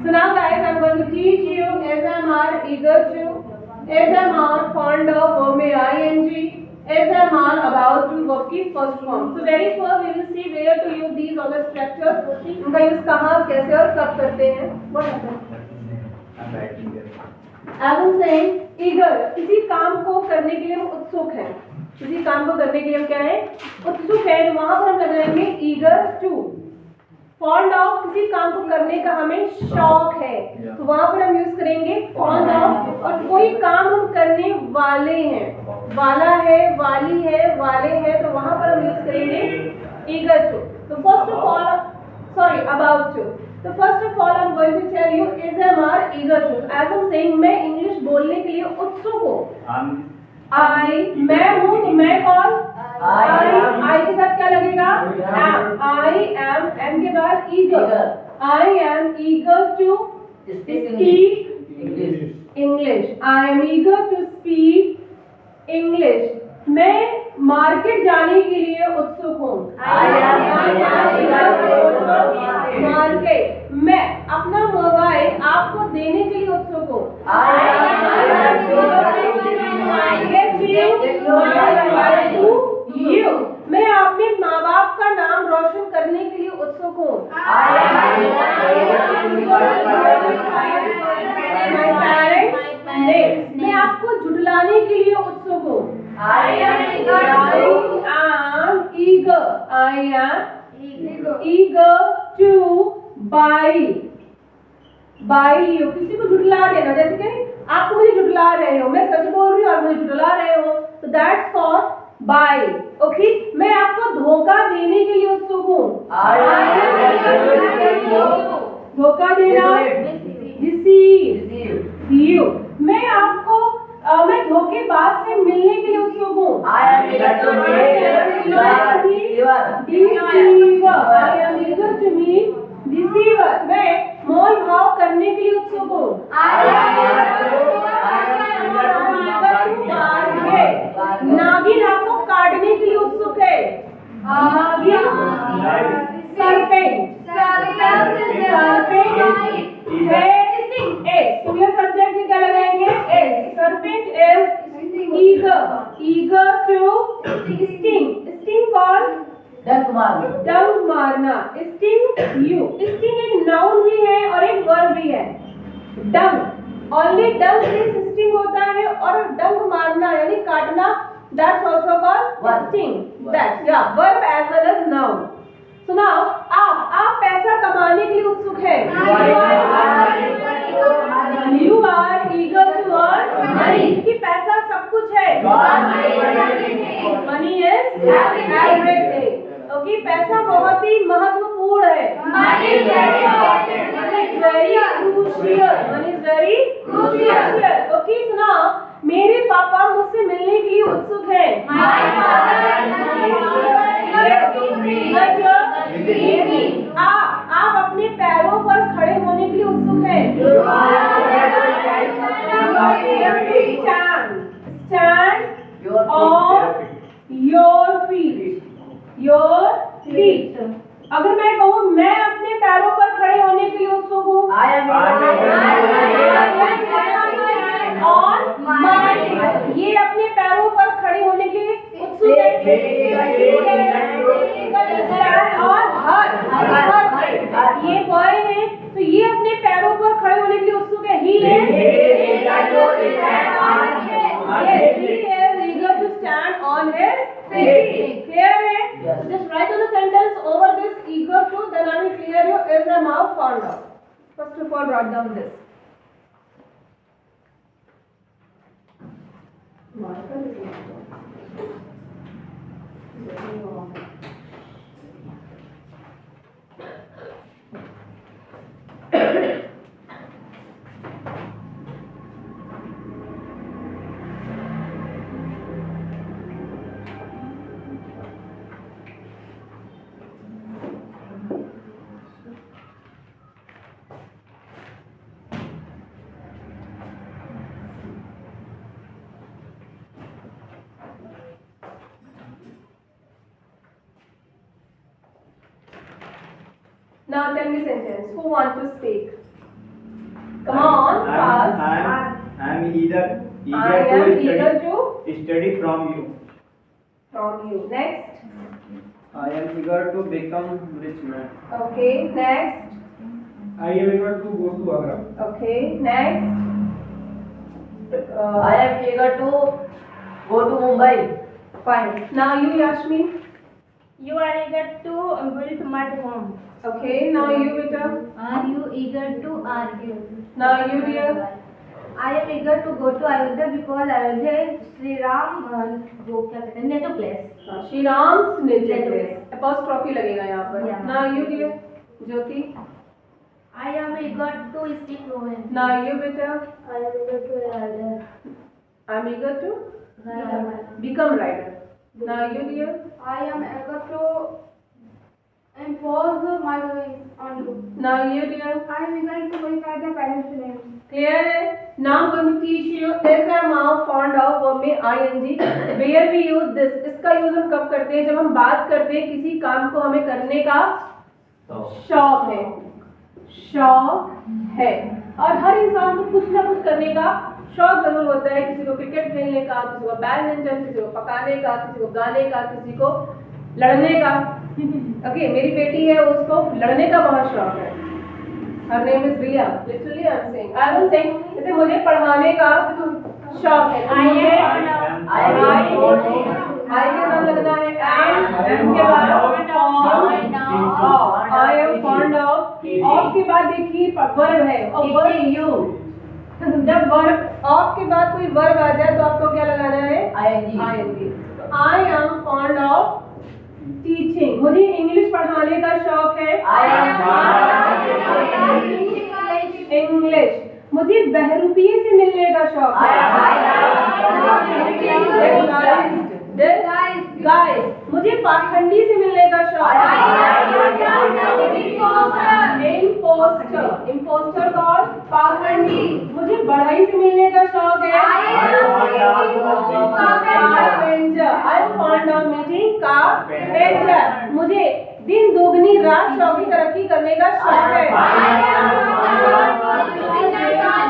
So now guys, I'm going to teach you SMR eager to, SMR fond of verb में ing, SMR about to verb की first form. So very first we will see where to use these all the structures. उनका use कहाँ, कैसे और कब करते हैं. What happened? As I'm saying, eager किसी काम को करने के लिए हम उत्सुक हैं. किसी काम को करने के लिए हम क्या है, उत्सुक है. तो वहां पर हम लगाएंगे eager to. फॉन्ड ऑफ किसी काम को करने का हमें शौक है, तो वहां पर हम यूज करेंगे फॉन्ड ऑफ. और कोई काम हम करने वाले हैं, वाला है, वाली है, वाले हैं, तो वहां पर हम यूज करेंगे eager to. तो first of all, sorry, about to. तो first of all I am going to tell you SMR eager to. As I am saying, मैं इंग्लिश बोलने के लिए उत्सुक हूँ. आई, मैं हूँ, तो मैं कौन, आई के साथ क्या लगेगा, एम. आई एम, एम के बाद eager. I am eager to speak English. I am eager to speak English. मैं मार्केट जाने के लिए उत्सुक हूँ. मार्केट. मैं अपना मोबाइल आपको देने के लिए उत्सुक हूँ. You. मैं अपने माँ बाप का नाम रोशन करने के लिए उत्सुक हूँ. मैं आपको झुठलाने के लिए उत्सुक हूँ. I am eager to buy you. किसी को झुठला देना, जैसे कि आप मुझे झुठला रहे हो, मैं सच बोल रही हूँ, आप मुझे झुठला रहे हो, तो दैट्स कॉल्ड बाय. ओके. मैं आपको धोखा देने के लिए उत्सुक हूँ. धोखा देना, deceive you. मैं आपको मैं धोखेबाज से मिलने के लिए उत्सुक हूँ. I am eager to meet deceiver. मैं मोल भाव करने के लिए उत्सुक हूँ. नागिन आपको काटने के लिए उत्सुक है. सरपेंट है. सिंगुलर सब्जेक्ट में क्या लगाएंगे, S. Serpent is eager to sting. Sting कौन, डंक मारना. Sting you. स्टिंग एक नाउन भी है और एक वर्ब भी है. डंक, ओनली डंक से स्टिंग होता है, और डंक मारना यानी काटना, that's also called sting. That's या verb as well as noun. So now आप पैसा कमाने के लिए उत्सुक है. You are eager to earn money. कि पैसा सब कुछ है. Money is everything. ओके. पैसा बहुत ही महत्वपूर्ण है. Money is very crucial. Money is very crucial. Okay. सुना, मेरे पापा मुझसे मिलने के लिए उत्सुक है. आप अपने पैरों पर खड़े होने के लिए उत्सुक है. Stand on your feet. अगर मैं कहूँ, मैं अपने पैरों पर खड़े होने के लिए उत्सुक हूँ. ये अपने पैरों पर खड़े होने के लिए उत्सुक है. और ये बॉय है, तो ये अपने पैरों पर खड़े होने के लिए उत्सुक है. He is eager to stand on his feet. Clear है? So just write on the sentence over this eager to, then I will clear you is a mouth fond of. First of all, write down this. Now tell me sentence. Who wants to speak? Come on, fast. I am eager to study from you. From you. Next. I am eager to become rich man. Okay. Next. I am eager to go to Agra. Okay. Next. I am eager to go to Mumbai. Fine. Now you, Yashmi. You are eager to build my home. Okay. Now you, beta. Are you eager to argue? Now you, dear. I am eager to go to Ayodhya because Ayodhya is Sri Ram वो क्या कहते हैं native place. Shri Ram's native place. Apostrophe लगेगा यहाँ पर. Yeah. Now you, dear. Jyoti. I am eager to speak fluent. Now you, beta. I am eager to writer. I'm eager to become writer. Now you, dear. I am eager to impose my will on you. Now you, dear. I am eager to verify the parents' names. Clear है? Now I'm going to teach you this amount fond of verb में ing. Where we use this? इसका use हम कब करते हैं? जब हम बात करते हैं किसी काम को हमें करने का शौक है. शौक है. और हर इंसान को कुछ ना कुछ करने का शौक जरूर होता है. किसी को क्रिकेट खेलने का, किसी को बैडमिंटन, किसी को पकाने का, किसी को गाने का, किसी को लड़ने का. ओके, मेरी बेटी है, उसको लड़ने का बहुत शौक है. Her name is Riya. Literally, I'm saying. I'm saying, जैसे मुझे पढ़ाने का शौक है. I के साथ लगना है M के बाद fond of. I am fond of. Of के बाद देखिए verb है. और verb you. जब verb of के बाद कोई verb आ जाए तो आपको क्या लगाना है? ing. तो I am fond of teaching. मुझे इंग्लिश पढ़ाने का शौक है. इंग्लिश. मुझे बहरूपिये से मिलने का शौक है. गाइस, मुझे पाखंडी से मिलने का शौक है. इम्पोस्टर कौन? पाखंडी. मुझे बढ़ई से मिलने का शौक है. I am fond of meeting carpenter. मुझे दिन दोगुनी रात चौकी तरक्की करने का शौक है.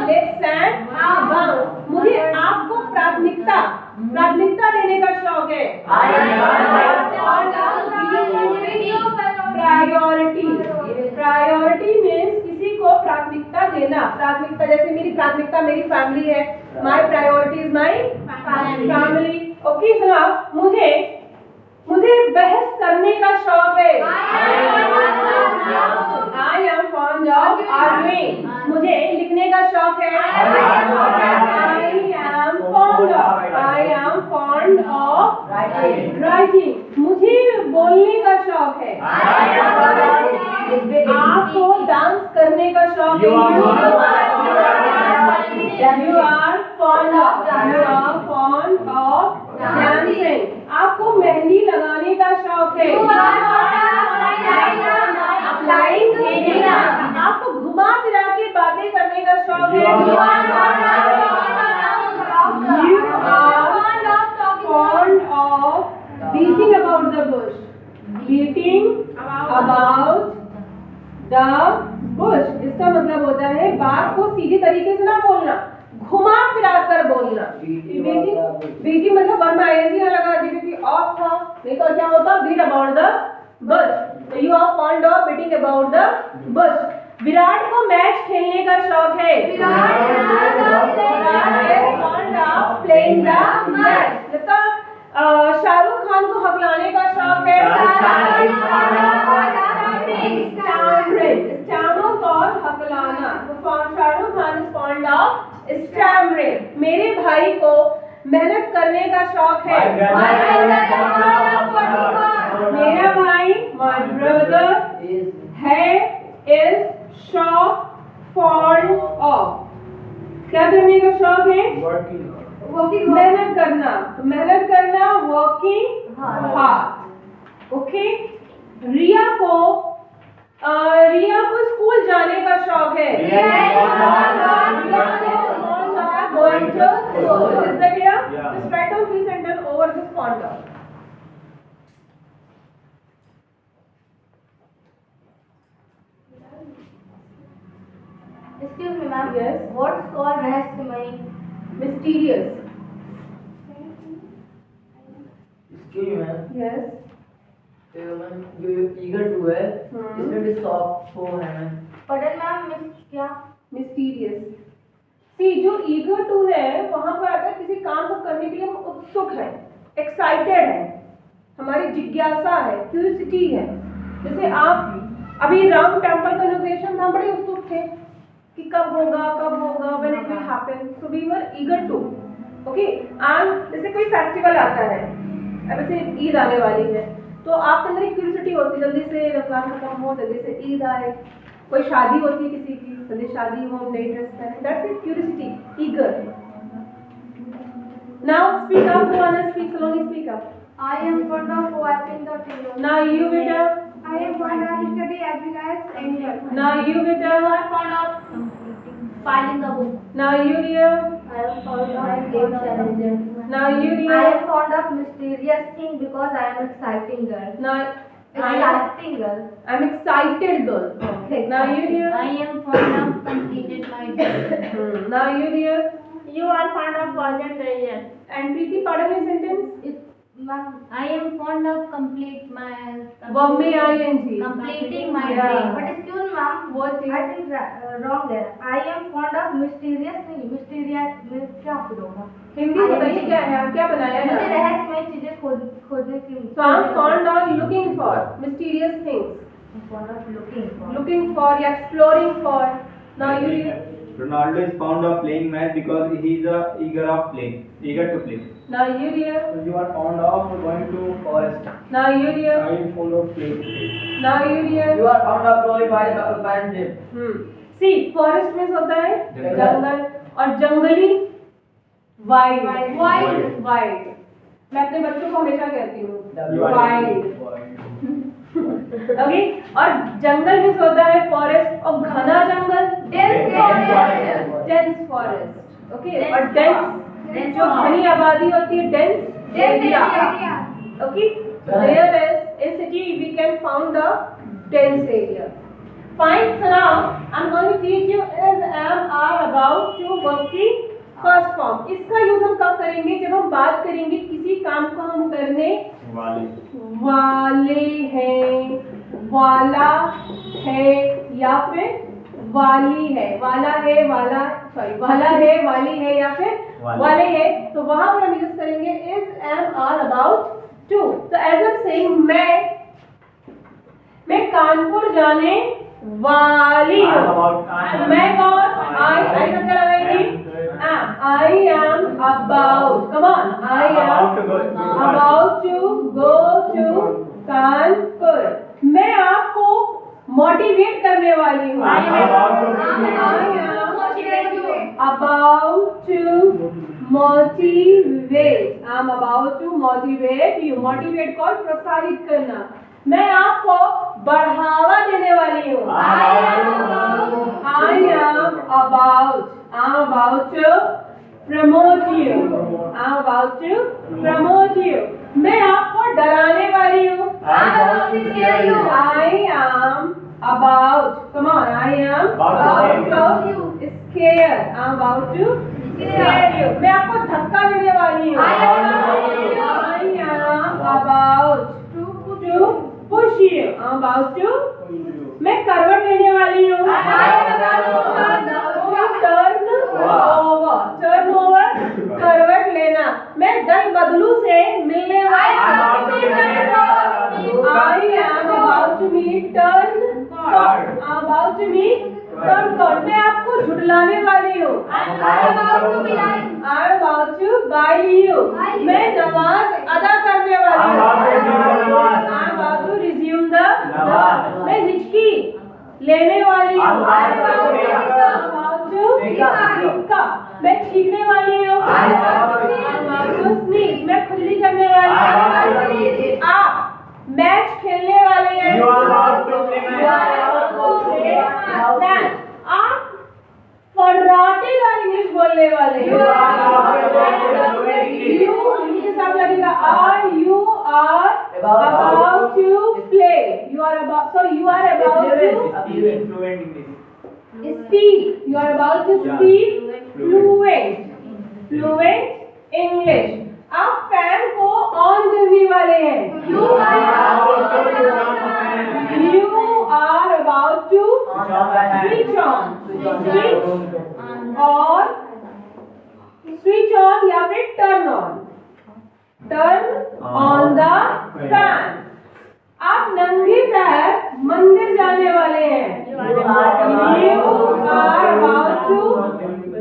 Let's and bound. मुझे आपको प्राथमिकता देने का शौक है. प्रायोरिटी मीन्स किसी को प्राथमिकता देना. प्राथमिकता जैसे मेरी प्राथमिकता मेरी फैमिली है. My priority is my family. Okay सुना. मुझे बहस करने का शौक है. I am fond of arguing. मुझे लिखने का शौक है. I am fond of writing. मुझे बोलने का शौक है. आपको डांस करने का शौक है. You are fond of dancing. आपको मेहंदी लगाने का शौक है. आपको घुमा फिरा के बातें करने का शौक है. You are fond of beating about the bush. Beating about the bush. इसका मतलब होता है बात को सीधे तरीके से ना बोलना, घुमा फिरा कर बोलना. बीटिंग मतलब वर्ब में आईएनजी लगा दी क्योंकि ऑफ था. नहीं तो क्या होता? Beat about the bush. So you are fond of beating about the bush. Virat को मैच खेलने का शौक है. Virat is fond of playing the match. Shahrukh Khan को हकलाने का शौक है. स्टैमरिंग और हकलाना. Shahrukh Khan is fond of stammering. मेरे भाई को मेहनत करने का शौक है. मेरा भाई my brother is fond of. क्या करने का शौक है? मेहनत करना. तो मेहनत करना working hard. ओके. रिया को स्कूल जाने का शौक है. Going to school. Is that clear? Just write down 3 sentences over this fond of. Excuse me, ma'am. Yes. What's called रहस्यमयी? Mysterious. Excuse me, ma'am. Yes. Ma'am जो ईगर टू है इसमें भी सॉफ्ट फॉर्म है मैम। Pardon, ma'am. Miss क्या? Mysterious. See, जो eager to है वहाँ पर आता है किसी काम को करने के लिए हम उत्सुक है, excited है, हमारी जिज्ञासा है, क्यूरियोसिटी है। जैसे आप अभी राम टेम्पल का इनॉग्रेशन था, बड़े उत्सुक थे कि कब होगा, when it will happen. So we were eager to. Okay? And जैसे कोई फेस्टिवल आता है, अब जैसे ईद आने वाली है, तो आपके अंदर एक क्यूरियोसिटी होती है, जल्दी से रमजान खत्म हो, जल्दी से ईद आए। कोई शादी होती है किसी की, जल्दी शादी हो, नई ड्रेस पहने, that's it, curiosity, eager. Now speak up, who wanna speak? Saloni, speak up. I am fond of wiping the table. Now you beta. I am fond of study as well as enjoy. Now you beta. I am fond of filing the book. Now you dear. I am fond of game challenges. Now you I dear. am fond of mysterious thing because I am exciting girl. Now Exciting girl. I'm excited girl. Okay. Now you dear. I am fond of completed my day. Now you dear. You are fond of budget treasure. And Preeti, pardon your sentence. I am fond of complete my Verb में ing. completing my Yeah. day. But excuse me, ma'am. What thing? I think wrong there. I am fond of mysterious thing. Mysterious means क्या होगा? हिंदी बताइए क्या है, आप क्या बनाया मुझे है? रहस्यमय चीजें खोजने की। So I'm fond of looking for mysterious things. Fond of looking for. Looking for, exploring for. Now you dear. Ronaldo is fond of playing match because he is eager to play. Now you dear. You are fond of going to forest. Now you dear. I am fond of playing. Now you dear. You are fond of glorifying the friendship। See, forest में होता है जंगल। जंगल, और जंगली wild. Wild. Wild मैं अपने बच्चों को हमेशा कहती हूँ You are वाइल्ड। ओके, और जंगल में होता है फॉरेस्ट, और घना जंगल Dense forest. Dense forest. Okay, Dense और डेंस जो घनी आबादी होती है, dense area. Okay, there is a city we can found the dense area. Fine. So now I'm going to teach you is, am, are, about to verb की first form. इसका use हम कब करेंगे? जब हम बात करेंगे किसी काम को हम करने वाले हैं, वाला है, या फिर वाली है, वाला है, वाला है, वाली है, या फिर वाले है, तो वहां पर हम यूज करेंगे is, am, are, about to। तो एज एम सेइंग, मैं कानपुर जाने वाली हूँ। मैं कौन? आई का क्या लगाएंगे? I am about, come on, I am about to go to Kanpur. मैं आपको मोटिवेट करने वाली हूँ। I am about to motivate। I'm about to motivate you। motivate को प्रोत्साहित करना। मैं आपको बढ़ावा देने वाली हूँ। I am about to promote you। I'm about to promote you। मैं आपको डराने वाली हूँ। I am about, come on, I am about to scare। I'm about to scare you। मैं आपको धक्का देने वाली हूँ। I am about to push you। I'm about to, मैं करवट लेने वाली हूँ। टर्न ओवर, करवट लेना। मैं दल बदलू से मिलने वाली हूँ। I am about to meet turn court। मैं आपको झुठलाने वाली हूँ। I am about to buy you। मैं नमाज अदा करने वाली हूँ। I am about to resume the नमाज। मैं हिचकी लेने वाली हूँ। I am about to हिक्का। मैं छींकने वाली हूँ। I am about to sneeze। मैं खुजली करने वाली हूँ। आप मैच खेलने वाले हैं। You are about to play match। You are about to play match। आप फर्राटेदार इंग्लिश बोलने वाले हैं। You are about to play You इनके साथ लगेगा are, you are about to play। You are about, sorry, you are about to Speaking fluent English। Speak. You are about to Yeah. speak fluent English. आप fan को on करने वाले हैं. You are about to switch on. Switch on या फिर turn on. Turn on the fan. आप नंगे पैर मंदिर जाने वाले हैं. You are about to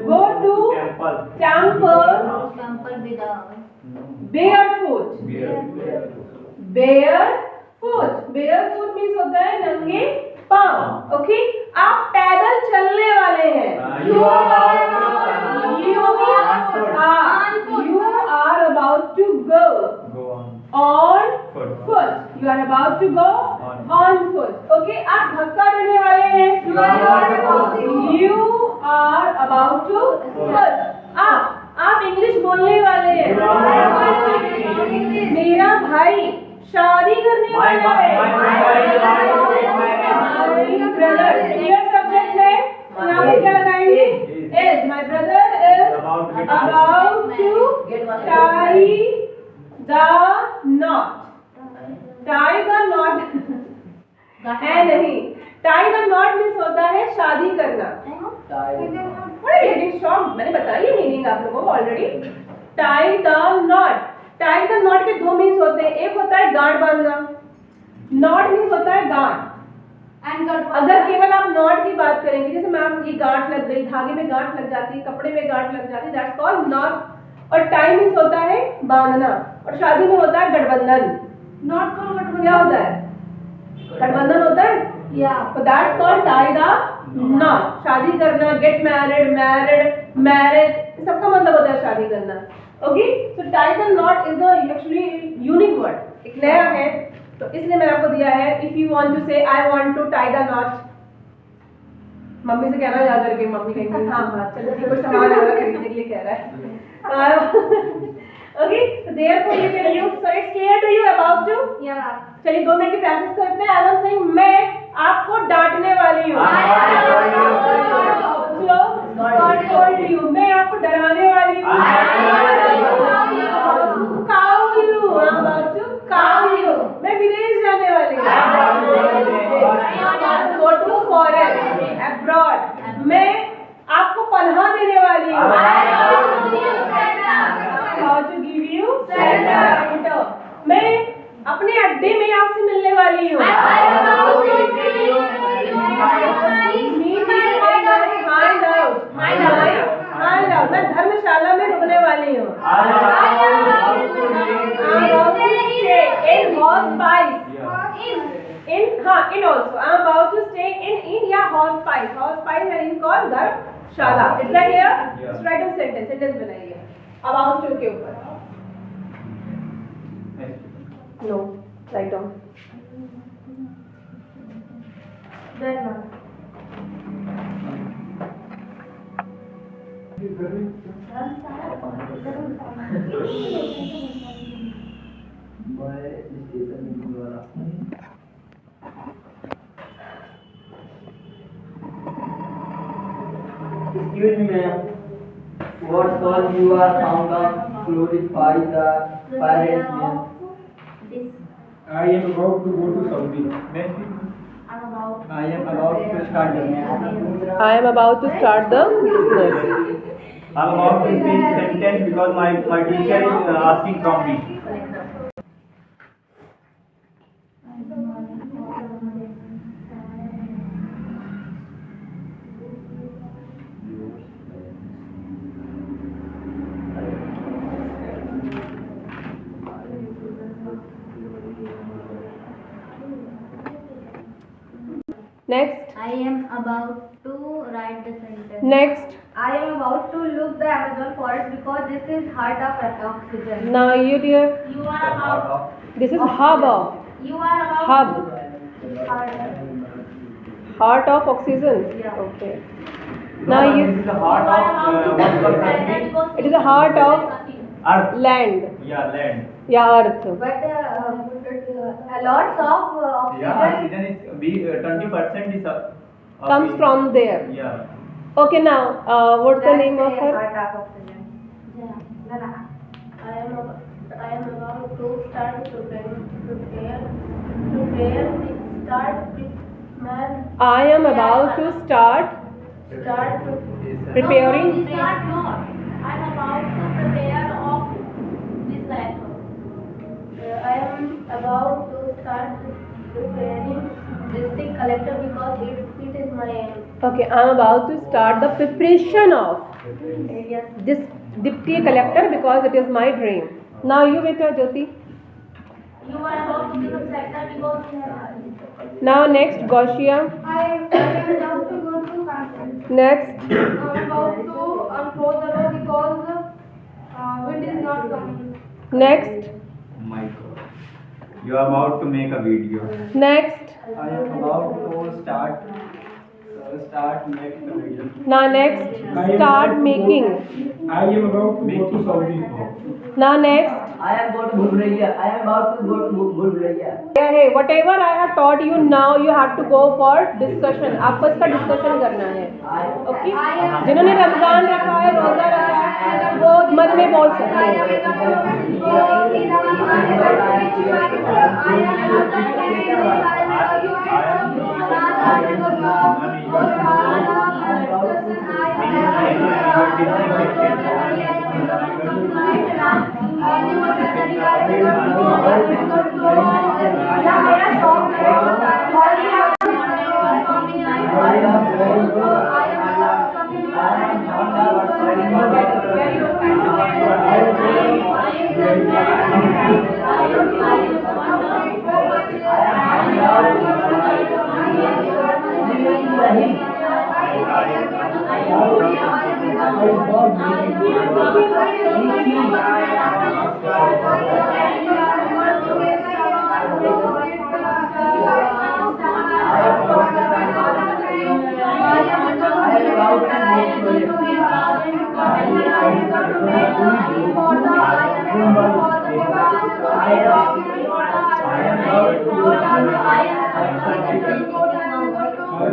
go to temple barefoot. Barefoot means होता है नंगे पांव. ओके, आप पैदल चलने वाले हैं. You are about to go on foot. You are about to go on foot. Okay, आप धक्का देने वाले हैं. You are about to push. आप इंग्लिश बोलने वाले हैं. मेरा भाई शादी करने वाला है. My brother. Clear subject है. यहाँ पे क्या लगाएंगे? Is. My brother is about to tie the knot. Tie the knot है नहीं. Tie the knot means होता है शादी करना. What are you getting shocked? मैंने बताया ये मीनिंग आप लोगों को already. Tie the knot. Tie the knot के दो मीन्स होते हैं. एक होता है गांठ बांधना. Knot मीन्स होता है गांठ. अगर केवल आप नॉट की बात करेंगे, जैसे मैम ये गांठ लग गई, धागे में गांठ लग जाती है, कपड़े में गांठ लग जाती है, दैट्स कॉल्ड नॉट. और टाई मीन्स होता है बांधना. और शादी में होता है गठबंधन. नॉट कौन गठबंधन क्या होता है? गठबंधन होता है या. तो that's called tie the not. शादी करना, गेट मैरिड, मैरिज, सबका मतलब होता है शादी करना. Okay, so tie the not is the actually unique word. एक नया है तो इसलिए मैंने आपको दिया है. If you want to say I want to tie the knot, mummy से कहना याद करके. मम्मी कहेंगी हाँ हाँ चलो ठीक है, सामान वगैरह खरीदने के लिए कह रहा है. Okay, so therefore you can use. So it's clear to you about to. चलिए 2 मिनट की प्रैक्टिस करते हैं. आई एम सेइंग मैं आपको डांटने वाली हूँ. चलो God told you. मैं आपको डराने वाली हूँ. Cow you. I'm about to cow you. मैं विदेश जाने वाली हूँ. Go to foreign, abroad. मैं आपको पनाह देने वाली हूँ. How to give you shelter. मैं अपने अड्डे में आपसे मिलने वाली हूँ. मैं धर्मशाला में रुकने वाली हूँ. In hospice. In also. I'm about to stay in या hospice. Hospice है in called Dharamshala. Is that clear? Yeah. Write a sentence. Sentence बनाइए. About to के ऊपर. No. Write down. Excuse me, ma'am. What cause you are found of glorify the parents' name? I am about to go to Saudi. I am about to start the business. I am about to start the business. I'm about to speak sentence because my teacher is asking from me. Next. I am about to write the sentence. Next. I am about to look the Amazon forest because this is heart of oxygen. Now you dear. You are about. This is hub of. You are about. Hub. To, Heart of oxygen. Yeah. Okay. No, Now this you. is the heart of what was happening? It is a heart of Earth. land. Yeah, land. Yeah, earth. but lots of Yeah, oxygen. oxygen is 20% is comes from there. Yeah. Okay, now what's the name of her? I am about to start I am about to start preparing. No, I am about to prepare of this character. I am about to start preparing district collector because it is my aim. Okay, I am about to start the preparation of Yes. this deputy collector because it is my dream. Now you, beta Jyoti. You are about to become sector because Now next Gausia. I am about to go to conference. Next I am about to close the door because wind is not coming. next Oh my God. You are about to make a video. next. I am about to start making a video. Now next start making. I am about to go to Saudi. Now next. I am about to Bhulbulaiya. I am about to go to Bhulbulaiya. Hey, whatever I have taught you now, you have to go for discussion. आपको इसका discussion करना है. Okay? जिन्होंने रमजान रखा है, रोजा रखा है, वो मन में बोल सकते हैं.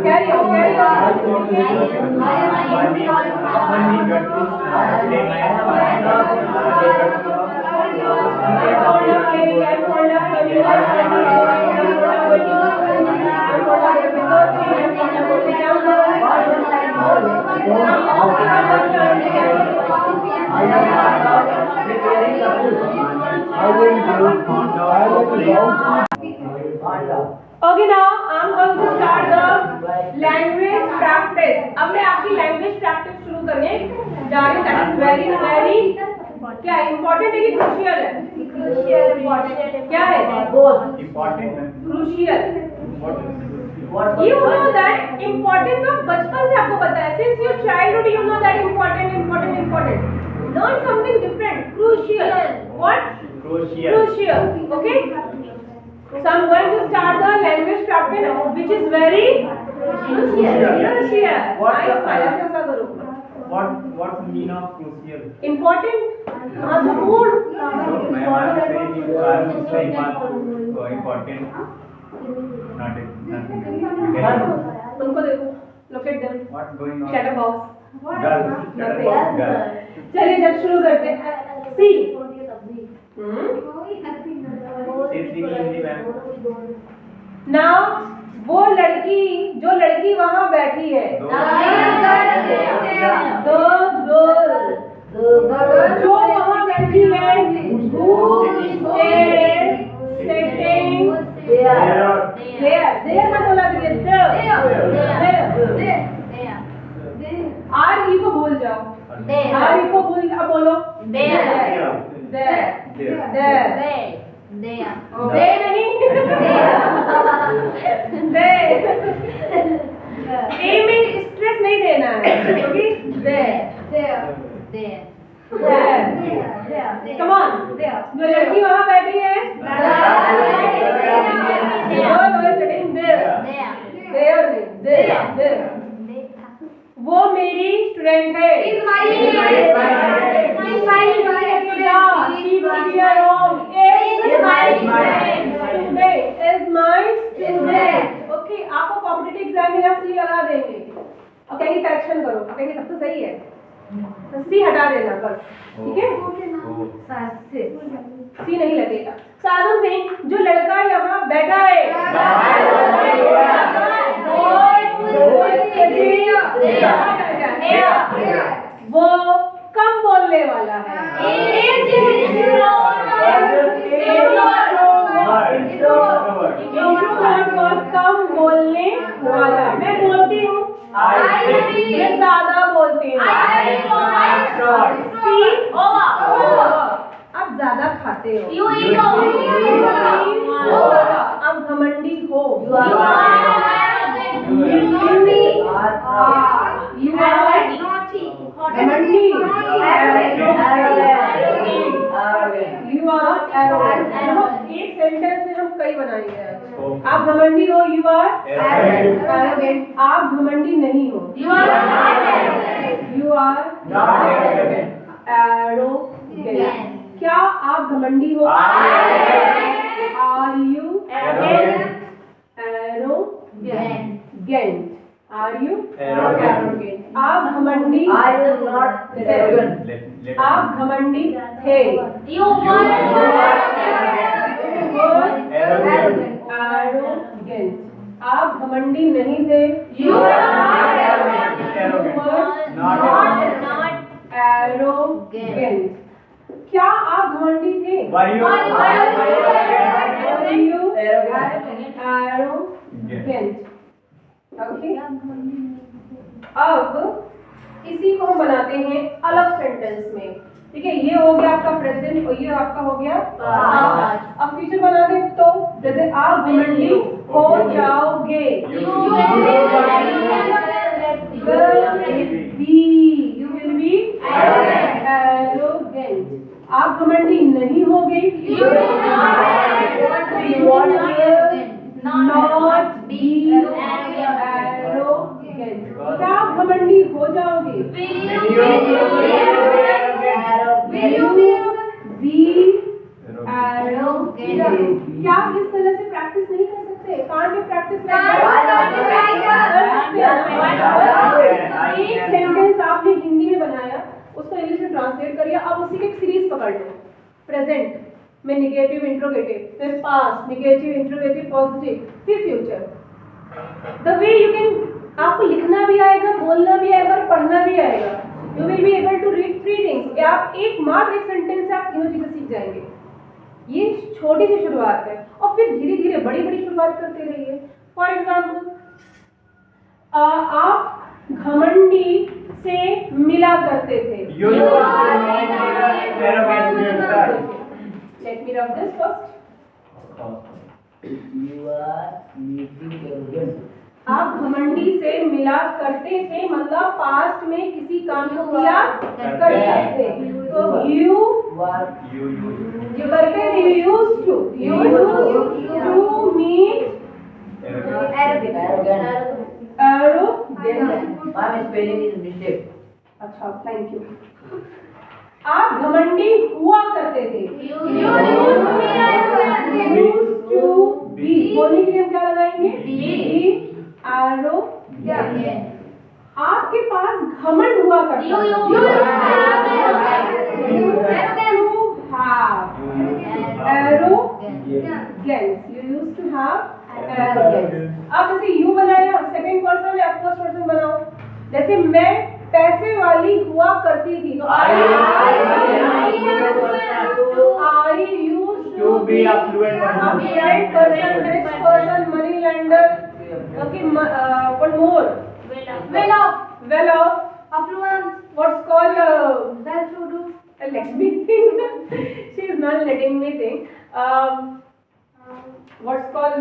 Carry on, carry on. Okay, now I'm going to start the language practice. अब मैं आपकी language practice शुरू करने जा रही हूँ. That is very क्या important है कि crucial है? क्या है? Important. Crucial. You know that important तो बचपन से आपको पता है. Since your childhood you know that important. Learn something different. Crucial. What? Crucial. Okay. So I'm going to start the language practice, which is very crucial. What? ऐसा करो. What's the meaning of crucial? Important. महत्वपूर्ण. I'm saying important. Nothing. उनको देखो. Look at them. What's going on? Shadow box. Girl. चलिए जब शुरू करते हैं. See. Now वो लड़की जो लड़की वहाँ बैठी है. दो गर्ल. जो वहाँ बैठी है. Who is sitting there मत बोला there. आर ई को भूल जाओ. आर ई को भूल अब बोलो. दे नहीं. ए में स्ट्रेस नहीं देना है. Come on. जो लड़की वहाँ बैठी है और कहेंगे करेक्शन करो, और कहेंगे सब तो सही है, तो सी हटा देना बस, ठीक है? सी नहीं लगेगा। साधन सिंह, जो लड़का यहाँ बैठा है वो कम बोलने वाला है। कम बोलने वाला, मैं बोलती हूँ, मैं ज्यादा बोलती हूँ। आप ज्यादा खाते हो, आप घमंडी हो, you are घमंडी, you are arrogant। एक सेंटेंस में हम कई बनाएंगे आज। आप घमंडी हो, you are arrogant। आप घमंडी नहीं हो, you are arrogant। क्या आप घमंडी हो? Are you arrogant? Are you arrogant? आप घमंडी, आप घमंडी थे, arrogant। आप घमंडी नहीं थे, you were not arrogant। क्या आप घमंडी थे? Were you arrogant? ओके, अब इसी को हम बनाते हैं अलग सेंटेंस में, ठीक है? ये हो गया आपका प्रेजेंट और ये आपका हो गया पास्ट। अब फ्यूचर बना दे तो जैसे आप घमंडी हो जाओगे, you will be arrogant। आप घमंडी नहीं होगे, you will not be arrogant। क्या आप घमंडी हो जाओगे, will you be arrogant। क्या आप इस तरह से प्रैक्टिस नहीं कर सकते? कान में प्रैक्टिस एक सेंटेंस आपने हिंदी में बनाया, उसको इंग्लिश में ट्रांसलेट करिए। अब उसी की एक सीरीज पकड़ लो। प्रेजेंट में निगेटिव इंट्रोगेटिव, फिर पास्ट निगेटिव इंट्रोगेटिव पॉजिटिव, फिर future. The way you can, आपको लिखना भी आएगा, बोलना भी आएगा, पढ़ना भी आएगा। You will be able to read 3 things. आप मात्र एक सेंटेंस से आप तीनों चीजें सीख जाएंगे। ये छोटी सी शुरुआत है और फिर धीरे धीरे बड़ी बड़ी शुरुआत करते रहिए। फॉर एग्जाम्पल, आप घमंडी से मिला करते थे। Let me rub this first. आप घमंडी से मिला करते थे, मतलब पास्ट में किसी काम को किया करते थे। तो you करते थे, you used to meet arrogant। अच्छा, थैंक यू। आप घमंडी हुआ करते थे, बोलने के लिए हम क्या लगाएंगे, arrogant। आपके पास घमंड हुआ करता था, arrogance। You used to have arrogance। अब जैसे you बनाया, सेकंड पर्सन या फर्स्ट पर्सन बनाओ। जैसे मैं पैसे वाली हुआ करती थी, तो I used to be affluent person, rich person, money lender, okay, what more, well off, affluent, what's called well-to-do, let me think, she is not letting me think, what's called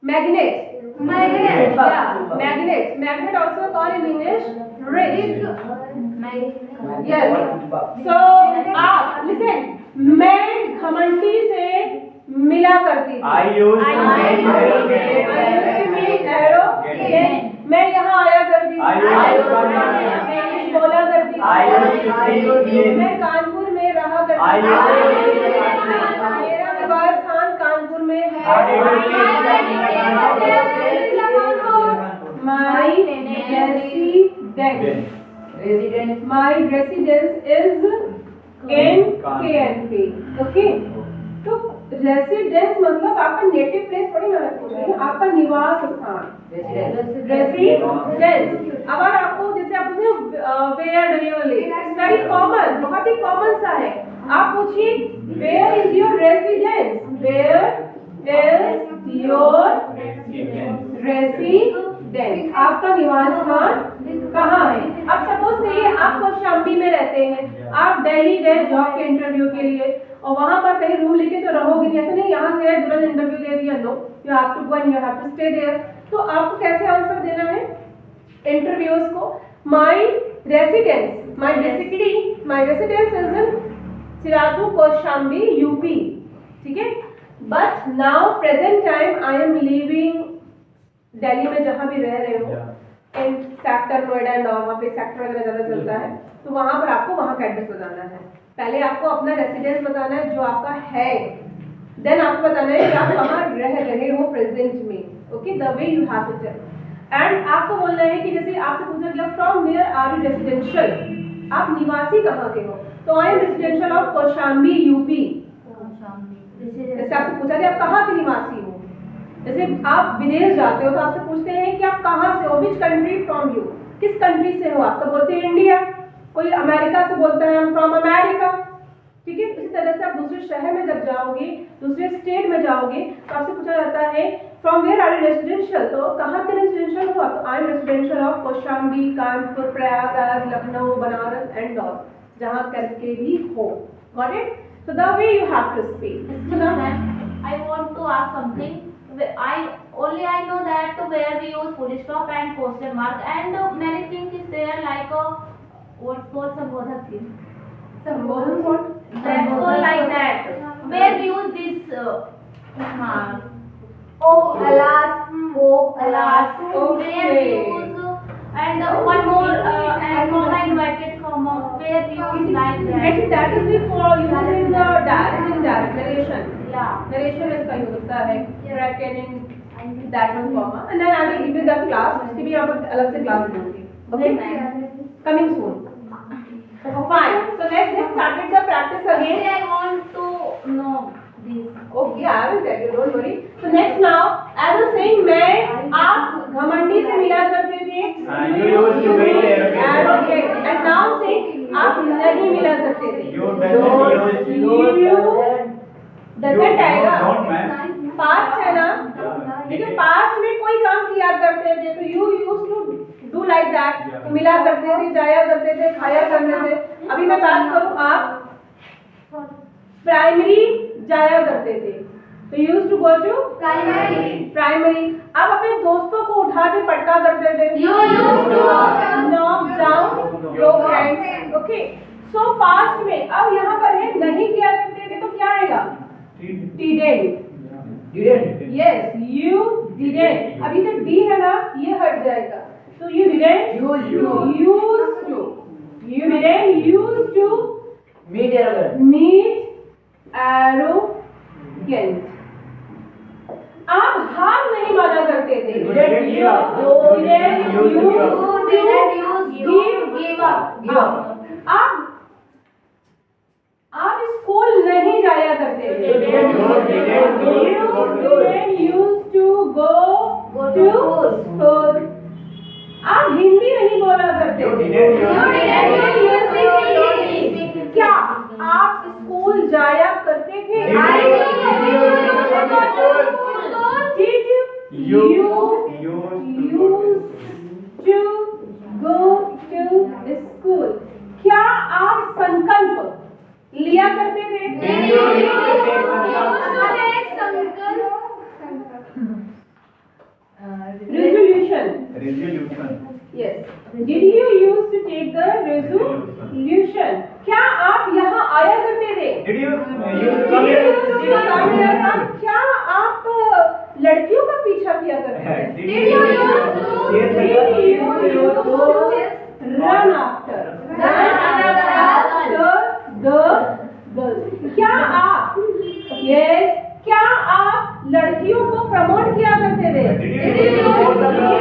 magnet, yeah, magnet also called in English rich, yes। So आप listen, मैं घमंडी से मिला करती थी, I used to meet arrogant। मैं यहाँ आया करती थी, मैं इंग्लिश बोला करती थी, मैं कानपुर में रहा करती थी, मेरा निवास स्थान कानपुर में है, My residence. Residence. My residence is in KNP. Okay. तो रेसिडेंस मतलब आपका नेटिव प्लेस थोड़ी ना है, आपका निवास स्थान। रेसिडेंस। अगर आपको जैसे आप पूछे where do you live, very common, बहुत ही कॉमन सा है। आप पूछिए where is your residence, where is your residence, आपका निवास स्थान कहाँ है। अब सपोज करिए आप कौशाम्बी में रहते हैं, आप दिल्ली गए जॉब के इंटरव्यू के लिए और वहां पर कहीं रूम लेके तो रहोगे नहीं, ऐसा नहीं यहाँ गए तुरंत इंटरव्यू दे दिया, no, you have to go and you have to stay there. तो आपको कैसे आंसर देना है इंटरव्यूज को? My residence, my residence is in Sirathu Kaushambi UP, ठीक है। But now present time I am living Delhi में, जहाँ भी रह रहे हो in sector Noida and all, वहाँ पे सेक्टर वगैरह ज़्यादा चलता है, तो वहाँ पर आपको वहाँ का एड्रेस बताना है। पहले आपको अपना रेसिडेंस बताना है जो आपका है, देन आपको बताना है कि आप कहाँ रह रहे हो प्रेजेंट में, okay, the way you have to tell. And आपको बोलना है कि जैसे आपसे पूछा गया from where are you residential, आप निवासी कहाँ के हो, तो I am residential of Kaushambi UP. जैसे आपसे पूछा गया आप कहाँ के निवासी हो, जैसे आप विदेश जाते हो तो आपसे पूछते हैं कि आप कहाँ से हो, विच कंट्री फ्रॉम यू, किस कंट्री से हो आप, तो बोलते हैं इंडिया। कोई अमेरिका से बोलता है हम फ्रॉम अमेरिका, ठीक है। इसी तरह से आप दूसरे शहर में जब जाओगे, दूसरे स्टेट में जाओगे, तो आपसे पूछा जाता है from where are you residential, तो कहाँ के रेसिडेंशियल हो आप, तो I am residential of Kaushambi, Kanpur, Prayagraj, Lucknow, Banaras and all, जहाँ करके भी हो। Got it? So the way you have to speak. I want to ask something. I know that where we use full stop and question mark and many things is there like what's called Sambodha thing. संबोधन what? That's all like that. Where we use this mark. Oh, alas, Alas. Okay. Where we use and one more and comma inverted comma. Where we use like that. Actually, that is for using the direct and direct narration. Yeah. Narration इसका use होता है, bracket in that one comma, and then I will give you the class. उसकी भी आप अलग से class दूंगी. Okay. Coming soon. Fine. So let's get started the practice again. I want to know this. Okay, I will tell you. Don't worry. So next now, as I'm saying, मैं आप घमंडी से मिला करते थे. You used to wait there. Okay. And now I'm saying आप नहीं मिला करते थे. You doesn't use. डजेंट आएगा, Don't man. पास्ट है ना, देखिए पास्ट में कोई काम किया करते थे तो you use to do like that, तो मिला करते थे, जाया करते थे, खाया करते थे। अभी मैं बात करूँ, आप प्राइमरी जाया करते थे तो use to go to primary. आप अपने दोस्तों को उठा के पटका करते थे, You used to knock down your friends, okay. So past में अब यहाँ पर है नहीं किया करते थे तो क्या आएगा, didn't. Yes, you didn't. अभी तो D है ना, ये हट जाएगा, तो you didn't used to. You didn't used to meet arrogant. आप हार नहीं माना करते थे, You didn't give up. You didn't give up. आप स्कूल नहीं जाया करते थे, You didn't used to go to school. आप हिंदी नहीं बोला करते You थे, didn't क्या आप स्कूल जाया करते थे? Did you used to go to school? क्या आप संकल्प लिया करते थे? Resolution. Yes. Did you used to take the resolution? क्या आप यहाँ आया करते थे? Did you क्या आप लड़कियों का पीछा किया करते थे? Did you used to run after the girl? क्या आप क्या आप लड़कियों को प्रमोट किया करते थे? Did you promote the girl?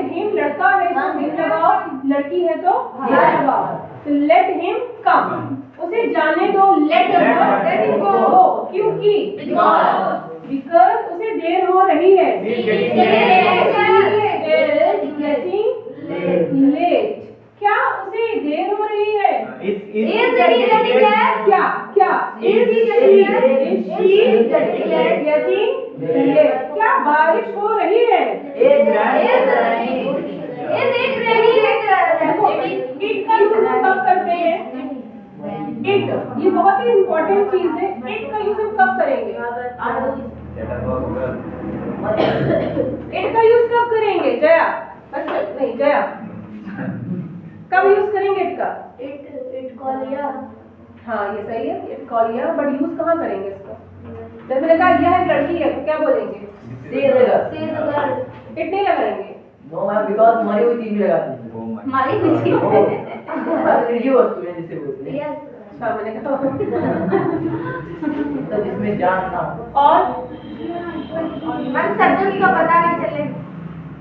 Him लड़का है तो हिम लगाओ, लड़की है तो हर लगाओ। तो लेट हिम कम, उसे जाने दो, लेट हिम गो। क्योंकि बिकॉज उसे देर हो रही है, लेट। क्या उसे देर हो रही है? क्या क्या is she getting late? क्या बारिश हो रही है? देखो, it का यूज हम कब करते हैं? it, ये बहुत ही इम्पोर्टेंट चीज है। it का यूज हम कब करेंगे? it का यूज कब करेंगे जया? अच्छा नहीं जया, कब यूज करेंगे it का? हाँ ये सही है, it कॉल या, बट यूज कहाँ करेंगे इसका? जब मैंने कहा यह एक लड़की है तो क्या बोलेंगे? it नहीं लगाएंगे। No ma'am, because मरी हुई चीज लगाती है। ये वस्तु है जिसे बोलते हैं। अच्छा मैंने कहा तो जिसमें जान ना हो। और पता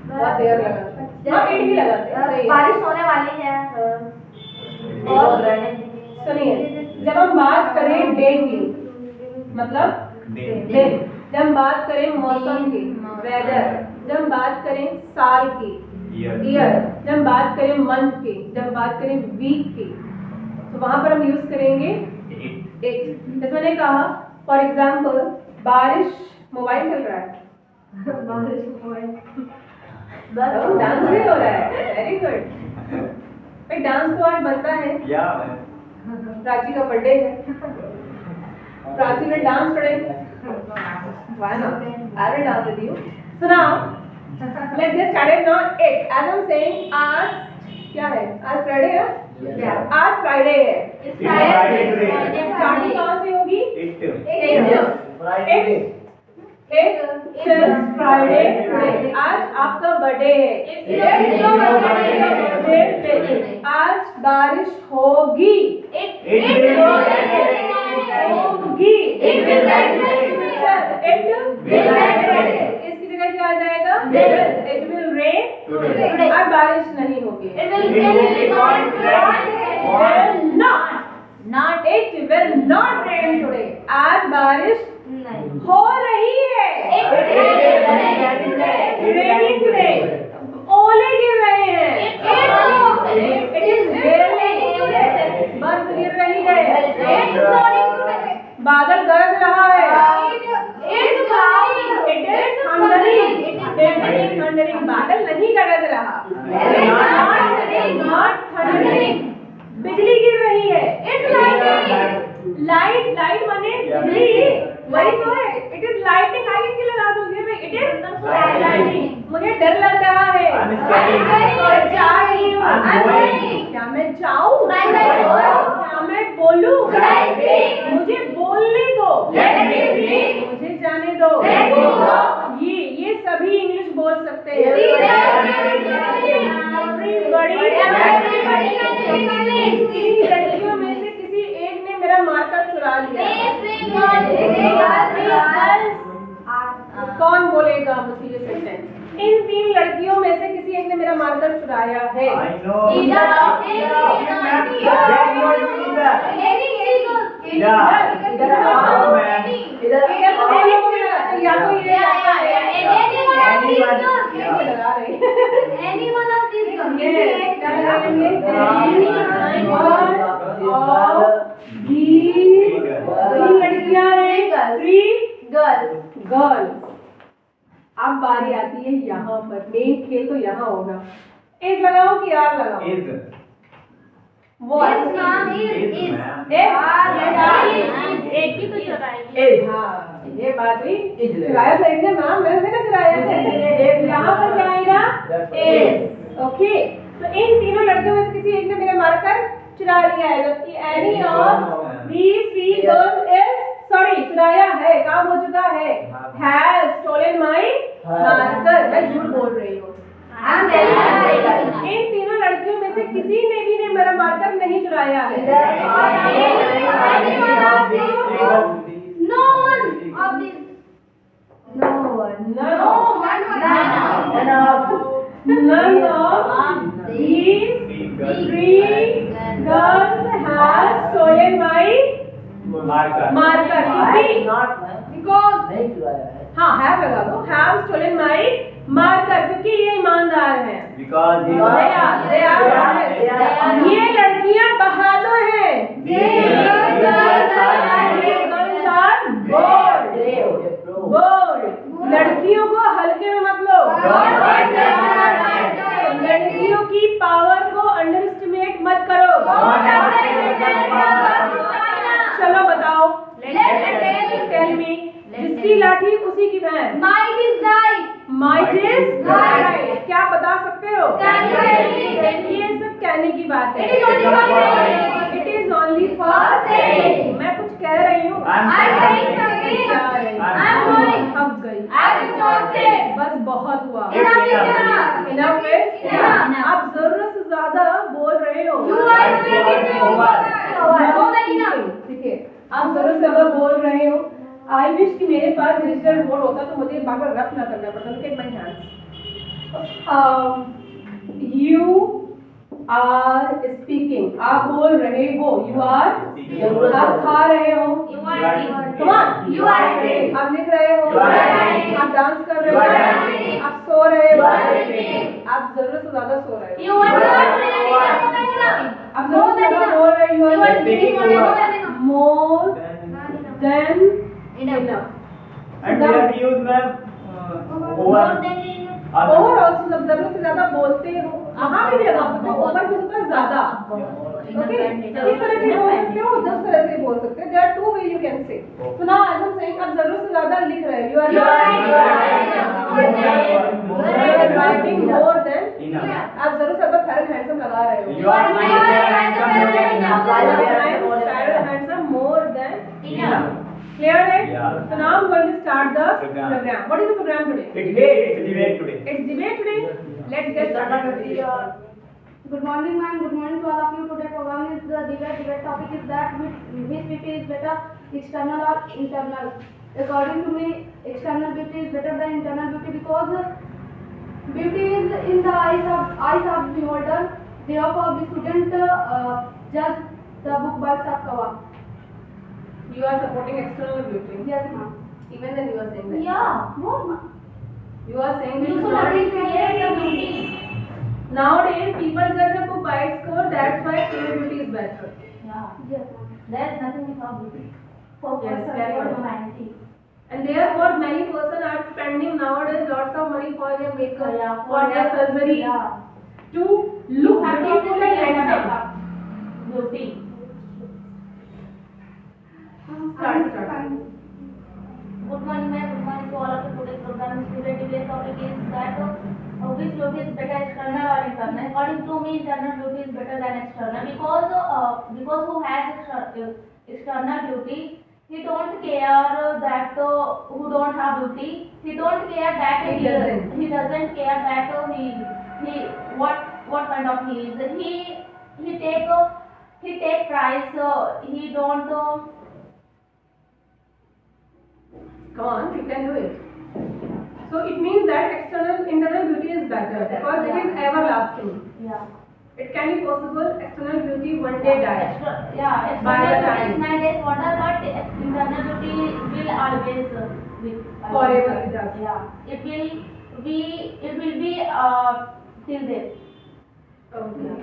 बहुत देर लगा। हाँ it भी लगाते हैं, सही है। बारिश होने वाली है। हाँ। और सुनिए, जब हम बात करें डे की, मतलब दिन, जब हम बात करें मौसम की, वेदर, जब हम बात करें साल की, ईयर, जब हम बात करें मंथ की, जब हम बात करें वीक की, तो वहां पर हम यूज करेंगे इट। जैसे मैंने कहा फॉर एग्जाम्पल बारिश, मोबाइल चल रहा है, बारिश मोबाइल, डांस भी हो रहा है, वेरी गुड। भाई डांस तो आज बनता है, प्राची का बर्थडे है, प्राची ने डांस करेंगे, why not? I will dance with you. So now let's get started now. It, as I'm saying, आज क्या है? आज फ्राइडे है? आज फ्राइडे है। स्टार्टिंग कहाँ से होगी? It's Friday today. आज आपका बर्थडे है। आज बारिश होगी। होगी। इसकी जगह क्या आ जाएगा? It will rain। आज बारिश नहीं होगी। It will not rain today। आज बारिश हो रही है। Raining today। ओले गिर रहे हैं। It is raining। बर्फ गिर रही है। बादल गरज रहा है। It is thundering। It is thundering। बादल नहीं गरज रहा। Not thundering। बिजली गिर रही है। लाइट माने बिजली, वही तो है। इट इज लाइटिंग, आगे क्यों लगा दोगे भाई? It is lighting. मुझे डर लग रहा है। क्या मैं जाऊँ? क्या मैं बोलूँ? मुझे बोलने दो, मुझे जाने दो। ये सभी इंग्लिश बोल सकते हैं। लड़कियों में से किसी एक ने मेरा मार्कर चुरा लिया। कौन बोलेगा मुझे ये सेंटेंस? इन 3 लड़कियों में से किसी एक ने मेरा मार्कर चुराया है। या तो ये लड़कियां हैं, 3 गर्ल्स। अब बारी आती है यहाँ पर, मेन खेल तो यहाँ होगा। इस लगाओ कि आर लगाओ? हाँ ये बात हुई। चुराया तो एक ने मैम, मैंने ना चुराया है। यहाँ पर क्या आएगा? ओके, तो इन तीनों लड़कियों में से किसी एक ने मेरा मार्कर चुरा लिया है, जबकि any of these 3 girls is, sorry चुराया है, काम हो चुका है, हैज स्टोलन माय मार्कर। मैं झूठ बोल रही हूँ। इन तीनों लड़कियों में से किसी ने भी मेरा मार्कर नहीं चुराया है। none of these three girls have stolen my marker. क्योंकि because नहीं चुराया है। हाँ have लगा दो, have stolen my marker क्योंकि ये ईमानदार हैं। Because he They are honest. ये लड़कियां बहादुर हैं। Girls are bold. ग्रे हो गया प्रो। बोल्ड। लड़कियों को हल्के में मत लो। लड़कियों की पावर को अंडर एस्टिमेट मत करो। चलो बताओ। Tell me. जिसकी लाठी उसी की भैंस। Might is right. Might is right. क्या बता सकते हो? Can ये सब कहने की बात है। It is only for saying. It is only for saying. मैं कुछ कह रही हूँ। I'm saying something. क्या रही? I'm going. थक गई। I'm exhausted. बस बहुत हुआ। Enough is enough. Enough is Enough. आप जरूरत से ज्यादा बोल रहे हो। You are speaking too much. More than enough. देखिए, आप जरूरत से ज्यादा बोल रहे हो। आई विश कि मेरे पास डिजिटल बोर्ड होता तो मुझे बार बार रफ ना करना पड़ता। Look at my hands. You are speaking. आप बोल रहे हो। You are. आप खा रहे हो। You are eating. Come on. You are eating. आप लिख रहे हो। You are writing. आप डांस कर रहे You are हो। dancing. आप सो रहे You हो। are sleeping. आप जरूरत से ज्यादा सो रहे हो। You are not reading. More than enough. आप जरूरत से ज्यादा बोल रहे हो। You are speaking more than enough. More Then than Enough. enough. and we have used ma'am More over. than enough. Over also मतलब जरूरत से ज्यादा बोलते हो। वहाँ भी लगा सकते हो। ओवर भी होता है ज्यादा। ओके, इस तरह से बोल सकते हो, 10 तरह से बोल सकते हो। There are two ways you can say. So now as I'm saying, आप जरूरत से ज्यादा लिख रहे हो। You are writing more than. Enough. आप जरूरत से ज्यादा fair and handsome लगा रहे हो। You are Handsome more than. Enough. Clear है? Yeah. So now I'm going to start the Program. program. What is the program today? It's debate today. It's debate today. Let's get started. Good morning, ma'am. Good morning to all of you. Today program is the debate. Debate topic is that which beauty is better, external or internal. According to me, external beauty is better than internal beauty because beauty is in the eyes of beholder. Therefore, we shouldn't judge the book by its cover. You are supporting external beauty. Yes, ma'am. Even then you are saying that. Yeah. No, ma'am. You are saying You this. should appreciate the beauty. Nowadays, people judge a book by its cover. That's why external beauty is better. Yeah. Yes, ma'am. There's nothing wrong with it. Focus Yes, on carry your on. humanity. And therefore, many persons are spending nowadays lots of money for their makeup, Yeah, for their surgery, Yeah. to look beautiful and handsome. Beauty. Start. Good morning, ma'am. Good morning to all of you. Today's program is debate topic is that which beauty is better, external or internal? According to me, internal beauty is better than external because who has external beauty, he don't care that who don't have beauty. He don't care that He doesn't. he doesn't care that he what kind of he is. He take price. He don't. Come on, you can do it. So it means that internal beauty is better because it is everlasting. Yeah. It can be possible external beauty one day dies. External By the beauty time. is 9 days wonder, but internal beauty will always be Forever it does. Yeah, it will be till there. Okay.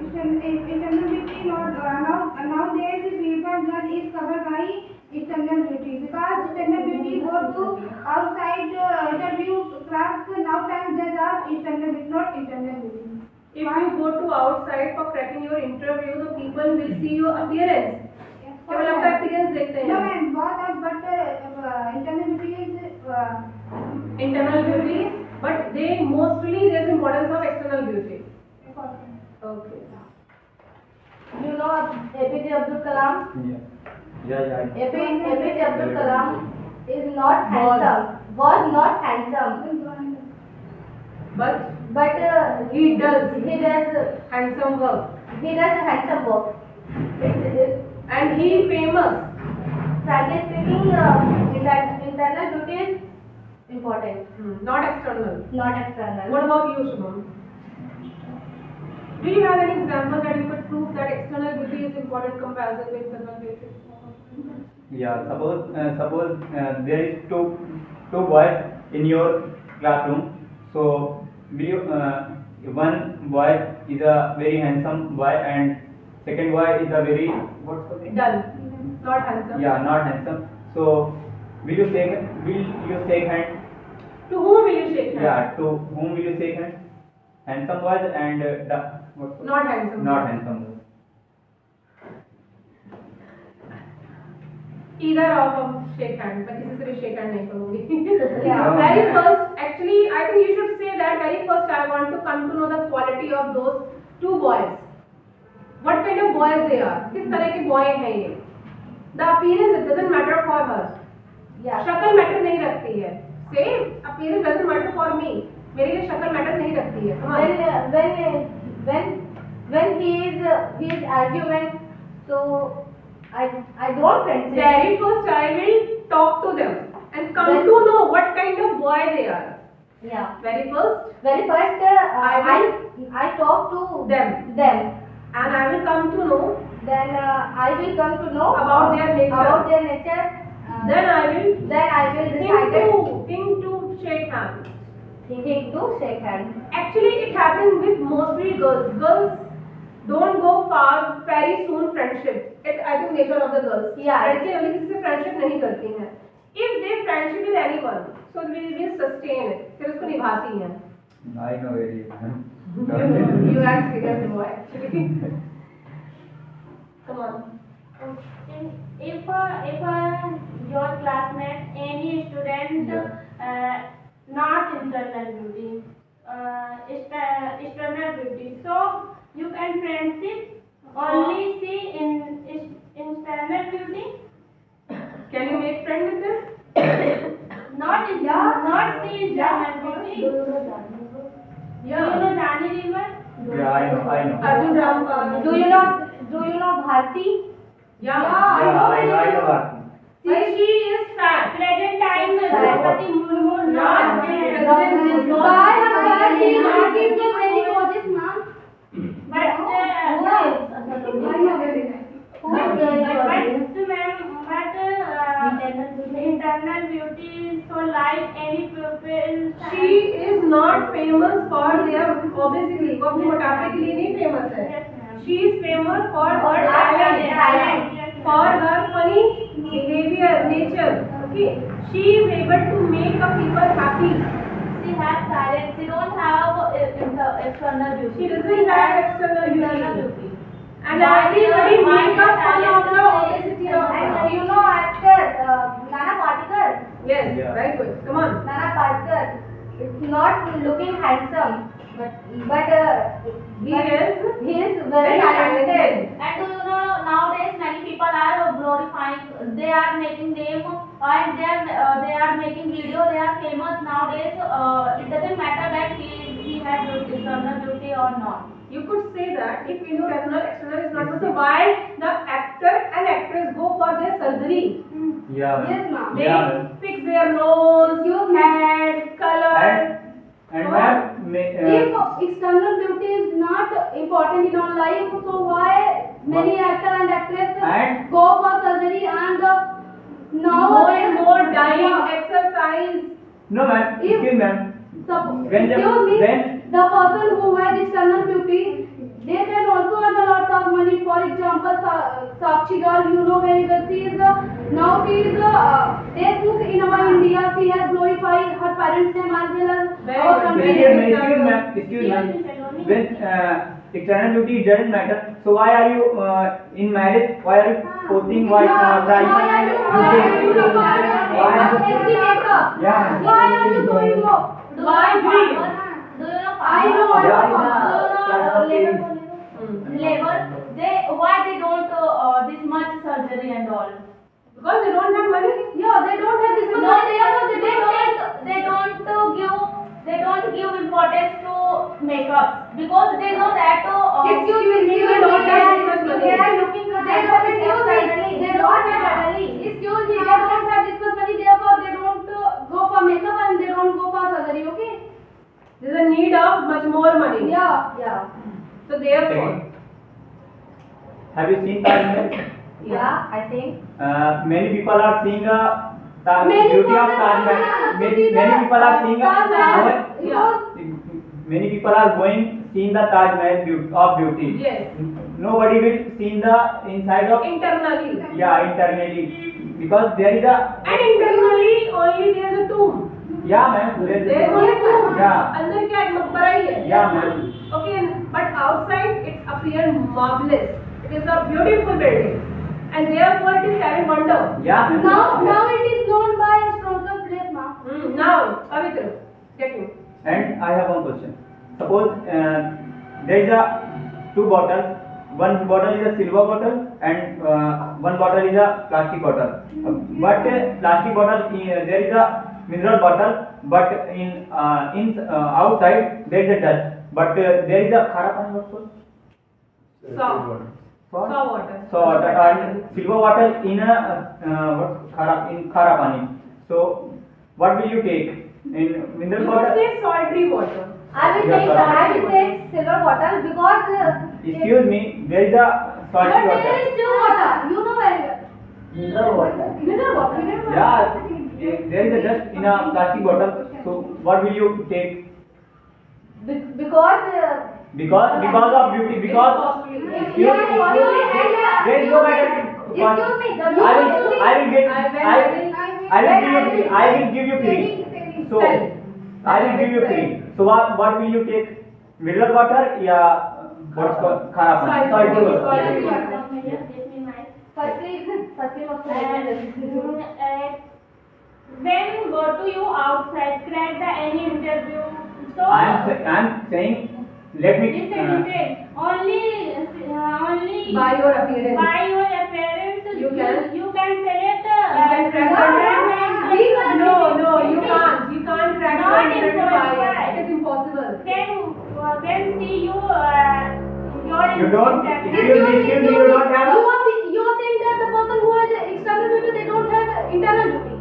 Internal beauty nowadays people judge is covered by external beauty because external beauty go to outside interview class. Now time judge of external beauty, not internal beauty. If you go to outside for cracking your interview, the people will see your appearance. केवल आपका appearance देखते No, हैं. ma'am, but internal beauty is Internal beauty, but they mostly there's importance of external beauty. Okay. you know APJ Abdul Kalam. Yeah. APJ Abdul Kalam is not handsome. Was not handsome. But He he does handsome work. He does handsome work. And he famous. Frankly speaking, internal beauty is important, Not external. not external. What about you, Shubham? Do you have any example that you could prove that external beauty is important comparison with internal beauty? Yeah, suppose there is two boys in your classroom. So will you, one boy is a very handsome boy and second boy is a very what's the name? Dull, not handsome. Yeah, not handsome. So will you shake hand? To whom will you shake hands? Yeah, to whom will you shake hand? Handsome boys and what's the Not handsome. Not handsome boys. Either of them shake hand, but किसी से भी shake hand नहीं करूँगी. Yeah. Very first, actually, I think you should say that very first. I want to come to know the quality of those two boys. What kind of boys they are? किस तरह के boy हैं ये? The appearance it doesn't matter for her. Yeah. शक्ल matter नहीं रखती है. Same appearance doesn't matter for me. मेरे लिए शक्ल मैटर नहीं रखती है. Come on. When he is argument, so I don't friends. Very first, I will talk to them and come Then- to know what kind of boy they are. Yeah. Very first, Very first, I talk to them, and I will come to know. Then I will come to know About their nature. About their nature. Then I will Decide think to shake hands. thinking to shake hand. Actually, it happens with mostly girls. Girls don't go far very soon friendship. I think nature of the girls. Yeah. लड़के जल्दी किसी से friendship नहीं करती हैं. If they friendship with anyone, so they will sustain it. फिर उसको निभाती हैं. I know very. You act bigger than boy actually. Come on. If your classmate, any student, not internal beauty, external beauty, so you can friendship only see in external beauty, Can you make friend with them? not see internal beauty. Do you know Jani River? Yeah, I know. Arjun Rampal. Do you know Bharti? Yeah. I know Bharti. But she is fat. Present time में Yeah. Draupadi Murmu not President is not- Why he is working to many coaches, ma'am? but internal beauty is so like any pupil. She is not famous for their obesity. वो अपने मोटापे के लिए नहीं famous है. Yes, ma'am. She is famous for her talent, for her funny behavior, nature. Okay. She is able to make a people happy. She has talent. She don't have external beauty. She doesn't have external Internal beauty. beauty. And everybody make a fun of the obesity of And her. you know actor Nana Patekar? Yes, Yeah. very good. Come on. Nana Patekar is not looking handsome, but He is he is very very talented. talented. And do you know nowadays many people are glorifying. They are making them and they are making video. They are famous nowadays. It doesn't matter that he has external beauty or not. You could say that if internal, external is not good, so why the actor and actress go for their surgery? Yeah. Yes, ma'am. They Yeah. fix their nose, head, color. And ma'am, If external beauty is not important in our life, so why many actor and actress And- go for surgery and now More and more diet, Yeah. exercise. no ma'am, If- excuse ma'am. When Excuse me, when the person who has external beauty, they can also earn a lot of money. For example, Sakshi girl, you know very well, she is now she is Deshmukh in our India. She has glorified her parents' name as well as Very our good. country. excuse ma'am, when external beauty doesn't matter, so why are you in marriage? Why are you posting white price? Why are you doing what? Why do you? Do you know I know, I Yeah, know. labor? Why they don't this much surgery and all? Because they don't have money. Yeah, they don't have this much No, money. they don't give importance to makeup because they know that Excuse me, They excuse don't me. have this much money. They are looking for They don't have Excuse me, externally. they don't have excuse me, they don't have this much money, therefore they don't go for for makeup and they don't go for surgery. Okay? There's a need of much more money. Yeah. So therefore, Have you seen Taj Mahal? Yeah, I think. Many people are seeing a Many beauty of people Taj Mahal. are- Many people are seeing Taj Mahal. yeah. Many people are going seeing the Taj Mahal of beauty. Yes. Nobody will see the inside of Internally. internally because there is a And internally only there's a tomb. ma'am. There's only tomb. Yeah. अंदर क्या एक मकबरा ही है. Ma'am. Okay, but outside it appears marvelous. It is a beautiful building, and therefore it is having wonder. Ma'am. Now it is known by historical place now. Now, Pavitra, get me. And I have one question. Suppose there is a two bottles. One bottle is a silver bottle and one bottle is a plastic bottle. But plastic bottle there is a mineral bottle, but in outside there is a dust. But there is a khara pani also. Saw water. So and silver bottle in a khara pani. So what will you take in mineral You could bottle? say salty water. I will take silver bottle because Excuse me, there is a salty but water. there is still water. You know very well. Mineral water. Mineral water. Yeah, there is a dust in a plastic bottle. So what will you take? Because Because of beauty. Because Excuse me. there is no matter. Excuse me. I will give you free. So I will give you free. So what will you take? Mineral water या what's called khara pani? Salty water. When go to you outside, crack the any interview. So I'm saying, let me. listen. Only By your appearance. by your appearance, You can- you can select. You can crack the interview. No, you can't. You can't crack the Not interview by impossible. it. It is impossible. Then see you. Your You don't. Excuse me. You don't have. You are saying that the person who has external beauty, they don't have internal beauty.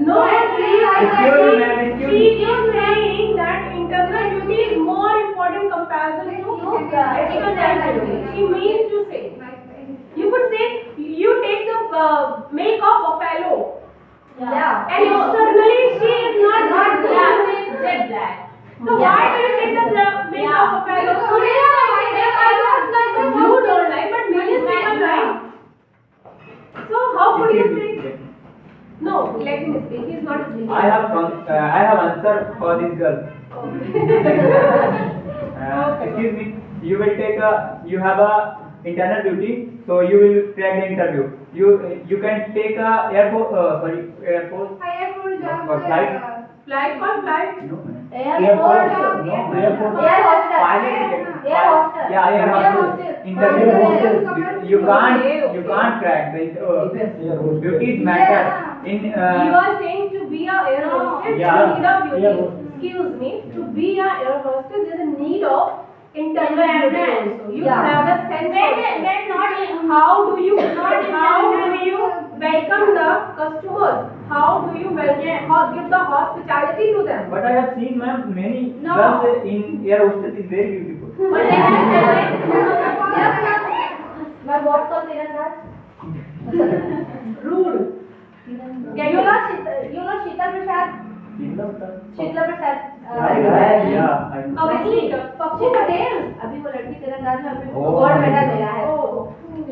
No, actually, Excuse me, ma'am. Excuse me. she is saying that internal beauty is more important comparison to external beauty. She means to say. You could say you take the milk of buffalo, Yeah. and externally she is not Yeah, black. she is jet black. So why do you take the milk of buffalo? So I don't like the You don't like, but millions people like. So how could you say? No, let him speak. He is not speaking. I have answer for this girl. Excuse me. You will take you have a internal beauty, so you will crack the interview. You can take a airport. Flight. Flight call flight. No, ma'am. Airport. No, Air hostel. Pilot ticket. Air hostel. Yeah, air Air hostel. hostel. Interview Air hostel. hostel. You can't Okay. crack the beauty matter. In You are saying to be a air hostess, Yeah. you need a beauty. Air hostess. Excuse me, to be a air hostess, there is a need of internal beauty also. You Yeah. have a sense of When not how do you welcome the customers? How do you give the hospitality to them? but I have seen, ma'am, many No. girls in air hostess is very beautiful. But my what's called Tirandaz? Rude. You know Sheetal Prasad? Sheetla Prasad. Yeah. पक्षी पटेल अभी वो लड़की तीरंदाज में अभी Oh. Gold medal मिला है. Oh,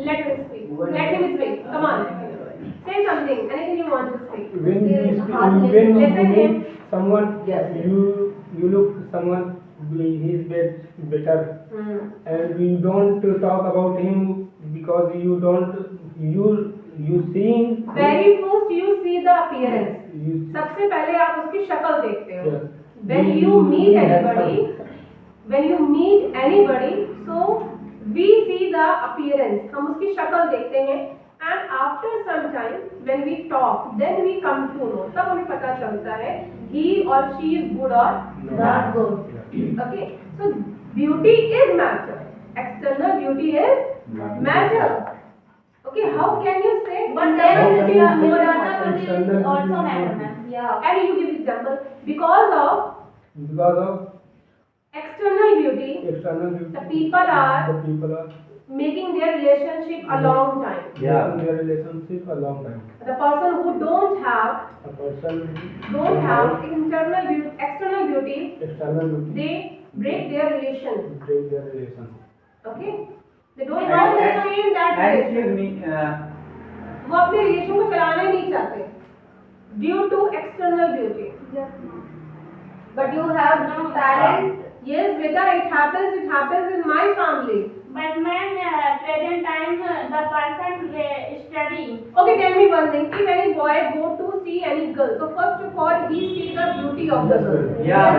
let him speak. Let him speak. Come on. Say something. Anything you want to speak. When you Listen him. meet someone, Yes. you look someone he is better, and you don't talk about him because you seeing Very first you see the appearance. you सबसे पहले आप उसकी शक्ल देखते हो. Yeah. When you meet anybody, so we see the appearance. हम उसकी शक्ल देखते हैं. And after some time, when we talk, then we come to know. तब हमें पता चलता है he or she is good or Not good. okay. So beauty is matter. External beauty is matter. Okay, how can you say? But How then can you internal say beauty is external also beauty matter, is ma'am. Yeah. And you give example. Because of external beauty, external beauty, the people are the people are making their relationship a long time. Yeah. in their relationship a long time. The person who don't have A person internal beauty, external beauty, external beauty, they break their relation. break their relationship. Okay? They don't And- want to sustain that And relation. excuse me, वो अपने relation को चलाना ही नहीं चाहते due to external beauty. But you have no talent. Yes, beta, it happens in my family. But man, present time the person study. Okay, tell me one thing. If any boy go to see any girl, so first of all he see the beauty of the girl. yeah.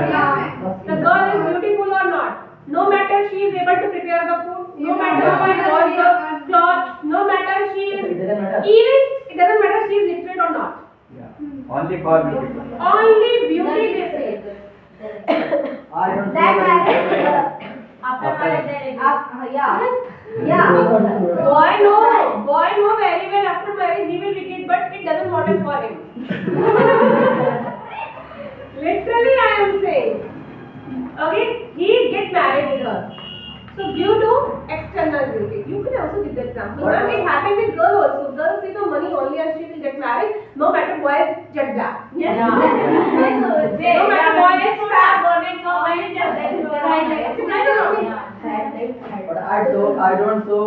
The girl is beautiful or not. No matter she is able to prepare the food, no matter she wash the cloth, no matter she is It doesn't matter. even it doesn't matter she is literate or not. Yeah. Only for beauty. Only beauty they say. I don't That see marriage. After marriage there is. Yeah. Boy know very well after marriage he will regret, but it doesn't matter for him. Literally I am saying. Okay, he get married with her. So due to external beauty, you can also give the example. Ma'am, it happened with girl also. Girls see the money only and she will get married. No matter boy is jet black. Yes. No matter boy is fat. Government job I just But I don't so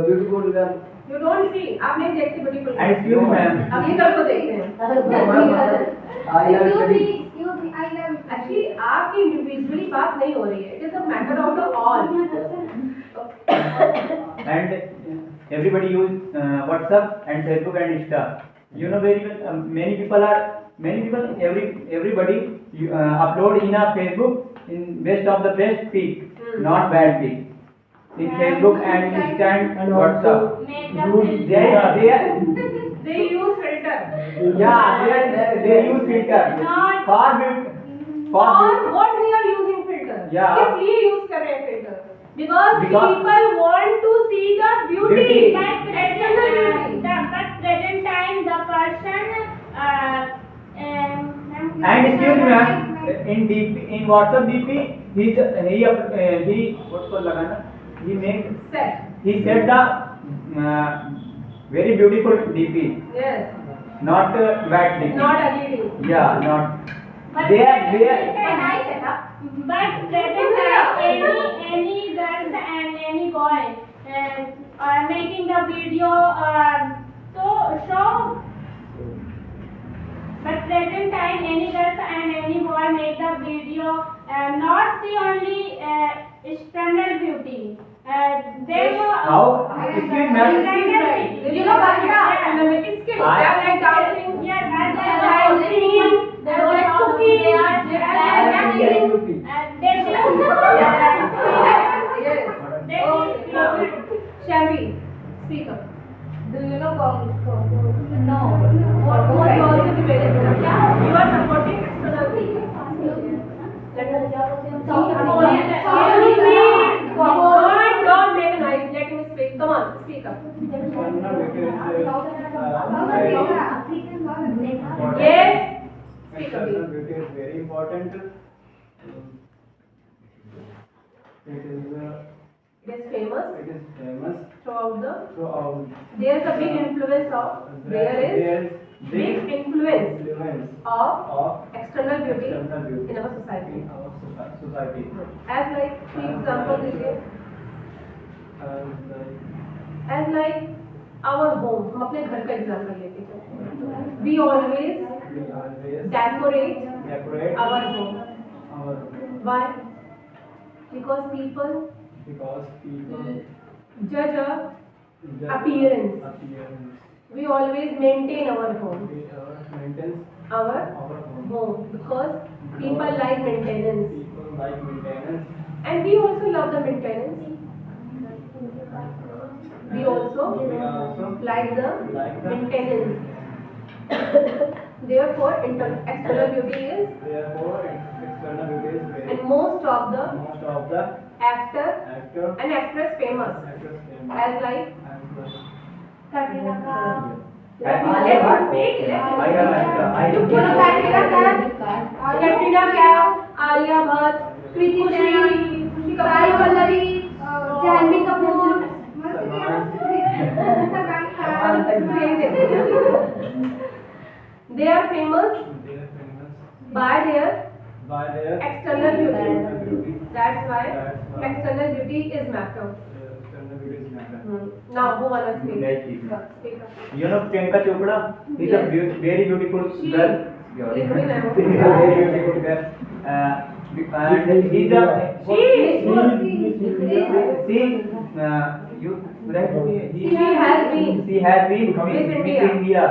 beautiful girl. You don't see. आप नहीं देखते beautiful. And excuse me, ma'am. अगली girl को देखते हैं. I love study. Excuse me, I love. Actually, आपकी individually बात नहीं हो रही है. It is a matter of the all. And everybody use WhatsApp and Facebook and Insta. You know very well. Many people. Everybody upload in a Facebook in best of the best pic, not bad pic. In Facebook and Insta and WhatsApp. They use filter. They use filter. For what we are using filter? Yeah. किस लिए use कर रहे हैं filter? Because Because- people want to see the beauty. Beauty. But External beauty. present time the person And excuse me, ma'am. In WhatsApp DP, he what's called लगाना? Set. He set the very beautiful DP, Yes. not bad DP. Not ugly. Yeah, not. But They are. Can I set up? But present time any girls and any boy are making the video to show. But present time any girls and any boy make the video not see only external beauty. They How? Excuse me, ma'am. You know what? Skill. They are like dancing. Yes, and They are like singing. They are like cooking. They are Getting beauty. Yes. Shabby, speak up. Do you know Congo? No. What you also be very good. You are supporting external beauty. Don't make a noise. Let him speak. Come on, speak up. Yes. Speak up. External beauty is very important. It It is famous is famous throughout the. throughout. There is a big influence of. There is big influence influence of of external beauty external beauty in our society. in our society. As like, for example, this as like our home. हम अपने घर का example लेते हैं. We always We always decorate decorate our home. our Why? Because people because people judge our judge appearance. appearance. We always maintain our home. We maintain Our our home. home. Because people like maintenance. People like maintenance. And we also love the maintenance. We also We also like the like the maintenance. Therefore, external beauty is, therefore external beauty is very and most of the most of the actor actor and actress famous actors famous as like as well. Katrina Kaif. Alia Bhatt. Katrina Kaif, Alia Bhatt, Kriti Sanon, Sai Pallavi, Janhvi Kapoor, they are famous by their external beauty. That's why external beauty is matter. Now who wanna speak? Speak up. You know Priyanka Chopra? She's a very beautiful She- girl. Literally never. She's a very beautiful girl. And he's a She you right? She has been She has been Miss Miss India. India.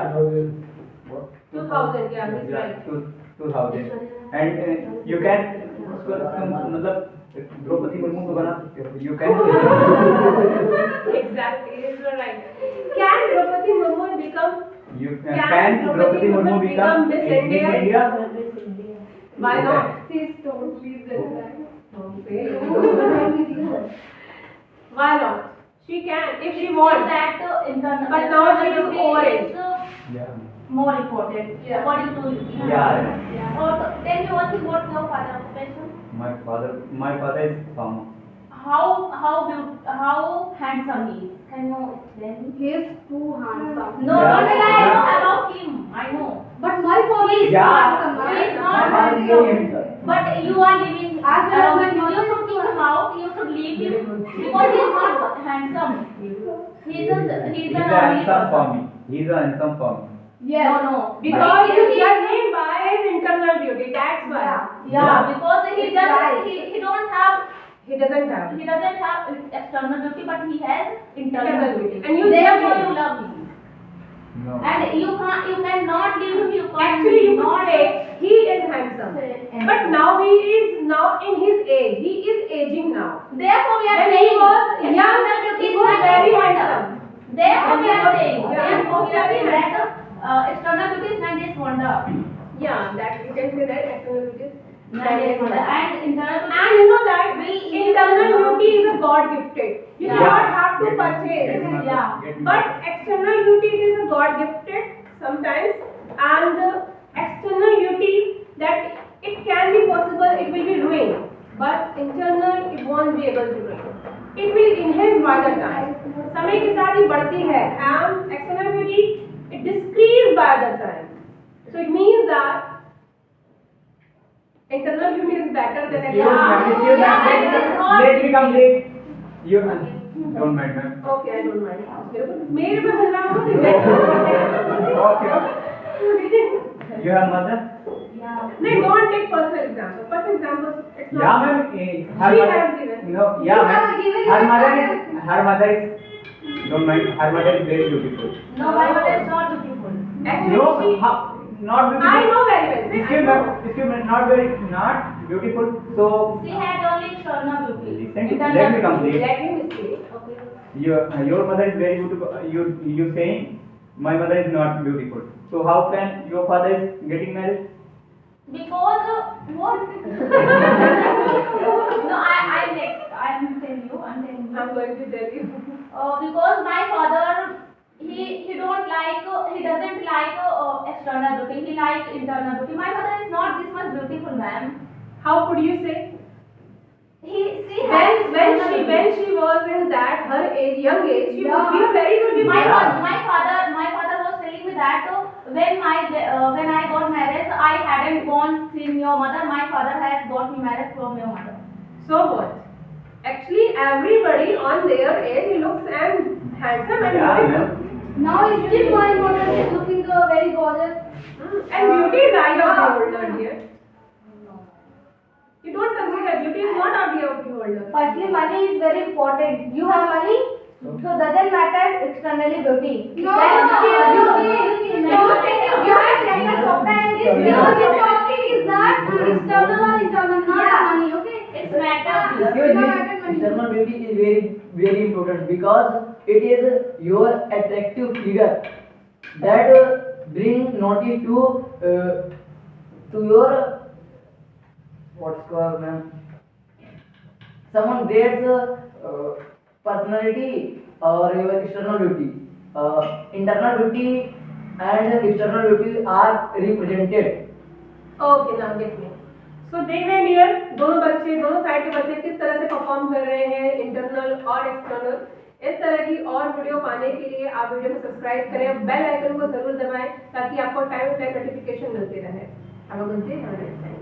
2000, yeah, he's right. 2000 and you can उसको मतलब द्रौपदी मुर्मू को बना सकते हो you can Exactly, you're right. Can Draupadi Murmu become? you can Draupadi Murmu become Miss Miss India? India Why not? please don't, please don't. Why not? She can if she wants. That internal. But now she is over it. yeah More important, according to you. yeah Or tell me one thing, what's your father occupation? my father is farmer How handsome he is? Can you explain me? He is too handsome. No, Yeah. don't lie Yeah. about him. I know. But my father is Yeah. handsome. He is my not father is very handsome. handsome But you are living As well as my you mother should kick him out. You should leave him because he is not handsome. He is a he's a normal handsome person. for me he's a handsome for me Yes. No. Because you judge him by his internal beauty. That's why. Yeah, because he He's just right. he don't have He doesn't have. external beauty, but he has internal Internal beauty. beauty. And you therefore judge him. you love him. no And you cannot leave him. You can't Actually, you could not say he is handsome. But now he is now in his age. He is aging now. Therefore we are When he saying was young, external beauty he is was not very this wonder. handsome. Therefore we are saying. Yeah. Therefore we are saying that external beauty is not this wonder. Yeah, that you can say that external beauty is Not this wonder. And internal beauty. And you know that will internal beauty is a God gifted. You Yeah. do not have to Get purchase. my- Yeah. get my- But external beauty is a God gifted sometimes, and external beauty that it can be possible, it will be ruined, but internal it won't be able to ruin. It will enhance by the time. समय के साथ ही बढ़ती है, and external beauty it decrease by the time. So it means that internal beauty is better than external. Excuse me, Yeah, it is not- let me complete. You don't mind, ma'am. Okay, I don't mind. मेरे पे बदला हो Okay. You have mother? Yeah. नहीं, don't take personal example. Personal example, it's not. Yeah, ma'am. Her She mother. has given. No, yeah, You have ma'am. given Her your mother mother. is. Her mother is. Don't mind. Her mother is very beautiful. No, my mother is not beautiful. Actually, No, she, not beautiful. I know very well. See, I Excuse know. me. Excuse me. Not beautiful. So She had only external beauty. listen. Internal Let me beauty. complete. Let him speak. Okay. Your mother is very beautiful. You saying my mother is not beautiful. So how can your father is getting married? Because what? No, I'm telling you. I'm going to tell you. Because my father, he doesn't like external beauty. He likes internal beauty. My mother is not this much beautiful, ma'am. How could you say? She When she was in that her age, young age, she would be a very beautiful. my father was telling me that when I got married, I hadn't gone seen your mother. My father has got me married from your mother. So what? Actually, everybody on their age looks and handsome and Yeah, beautiful. ma'am. Now still my mother is looking very gorgeous. And beauty is eye of the beholder, dear. You don't consider beauty is not eye of the beholder. Firstly, money is very important. You have money, so doesn't matter externally beauty. No, You have Priyanka Chopra and this beauty topic is not external or internal, not money. Okay, It's matter. Excuse me, external beauty is very important because it is your attractive figure that bring notice to your what's called, ma'am, someone great personality or your external beauty. Internal beauty and external beauties are represented. Okay now get me. So देख रहे हैं dear, दोनों बच्चे, दोनों side के बच्चे किस तरह से परफॉर्म कर रहे हैं, इंटरनल और एक्सटर्नल। इस तरह की और वीडियो पाने के लिए आप वीडियो को सब्सक्राइब करें, बेल आइकन को जरूर दबाएं ताकि आपको टाइम टू टाइम नोटिफिकेशन मिलती रहे। Have a good day, have a nice time.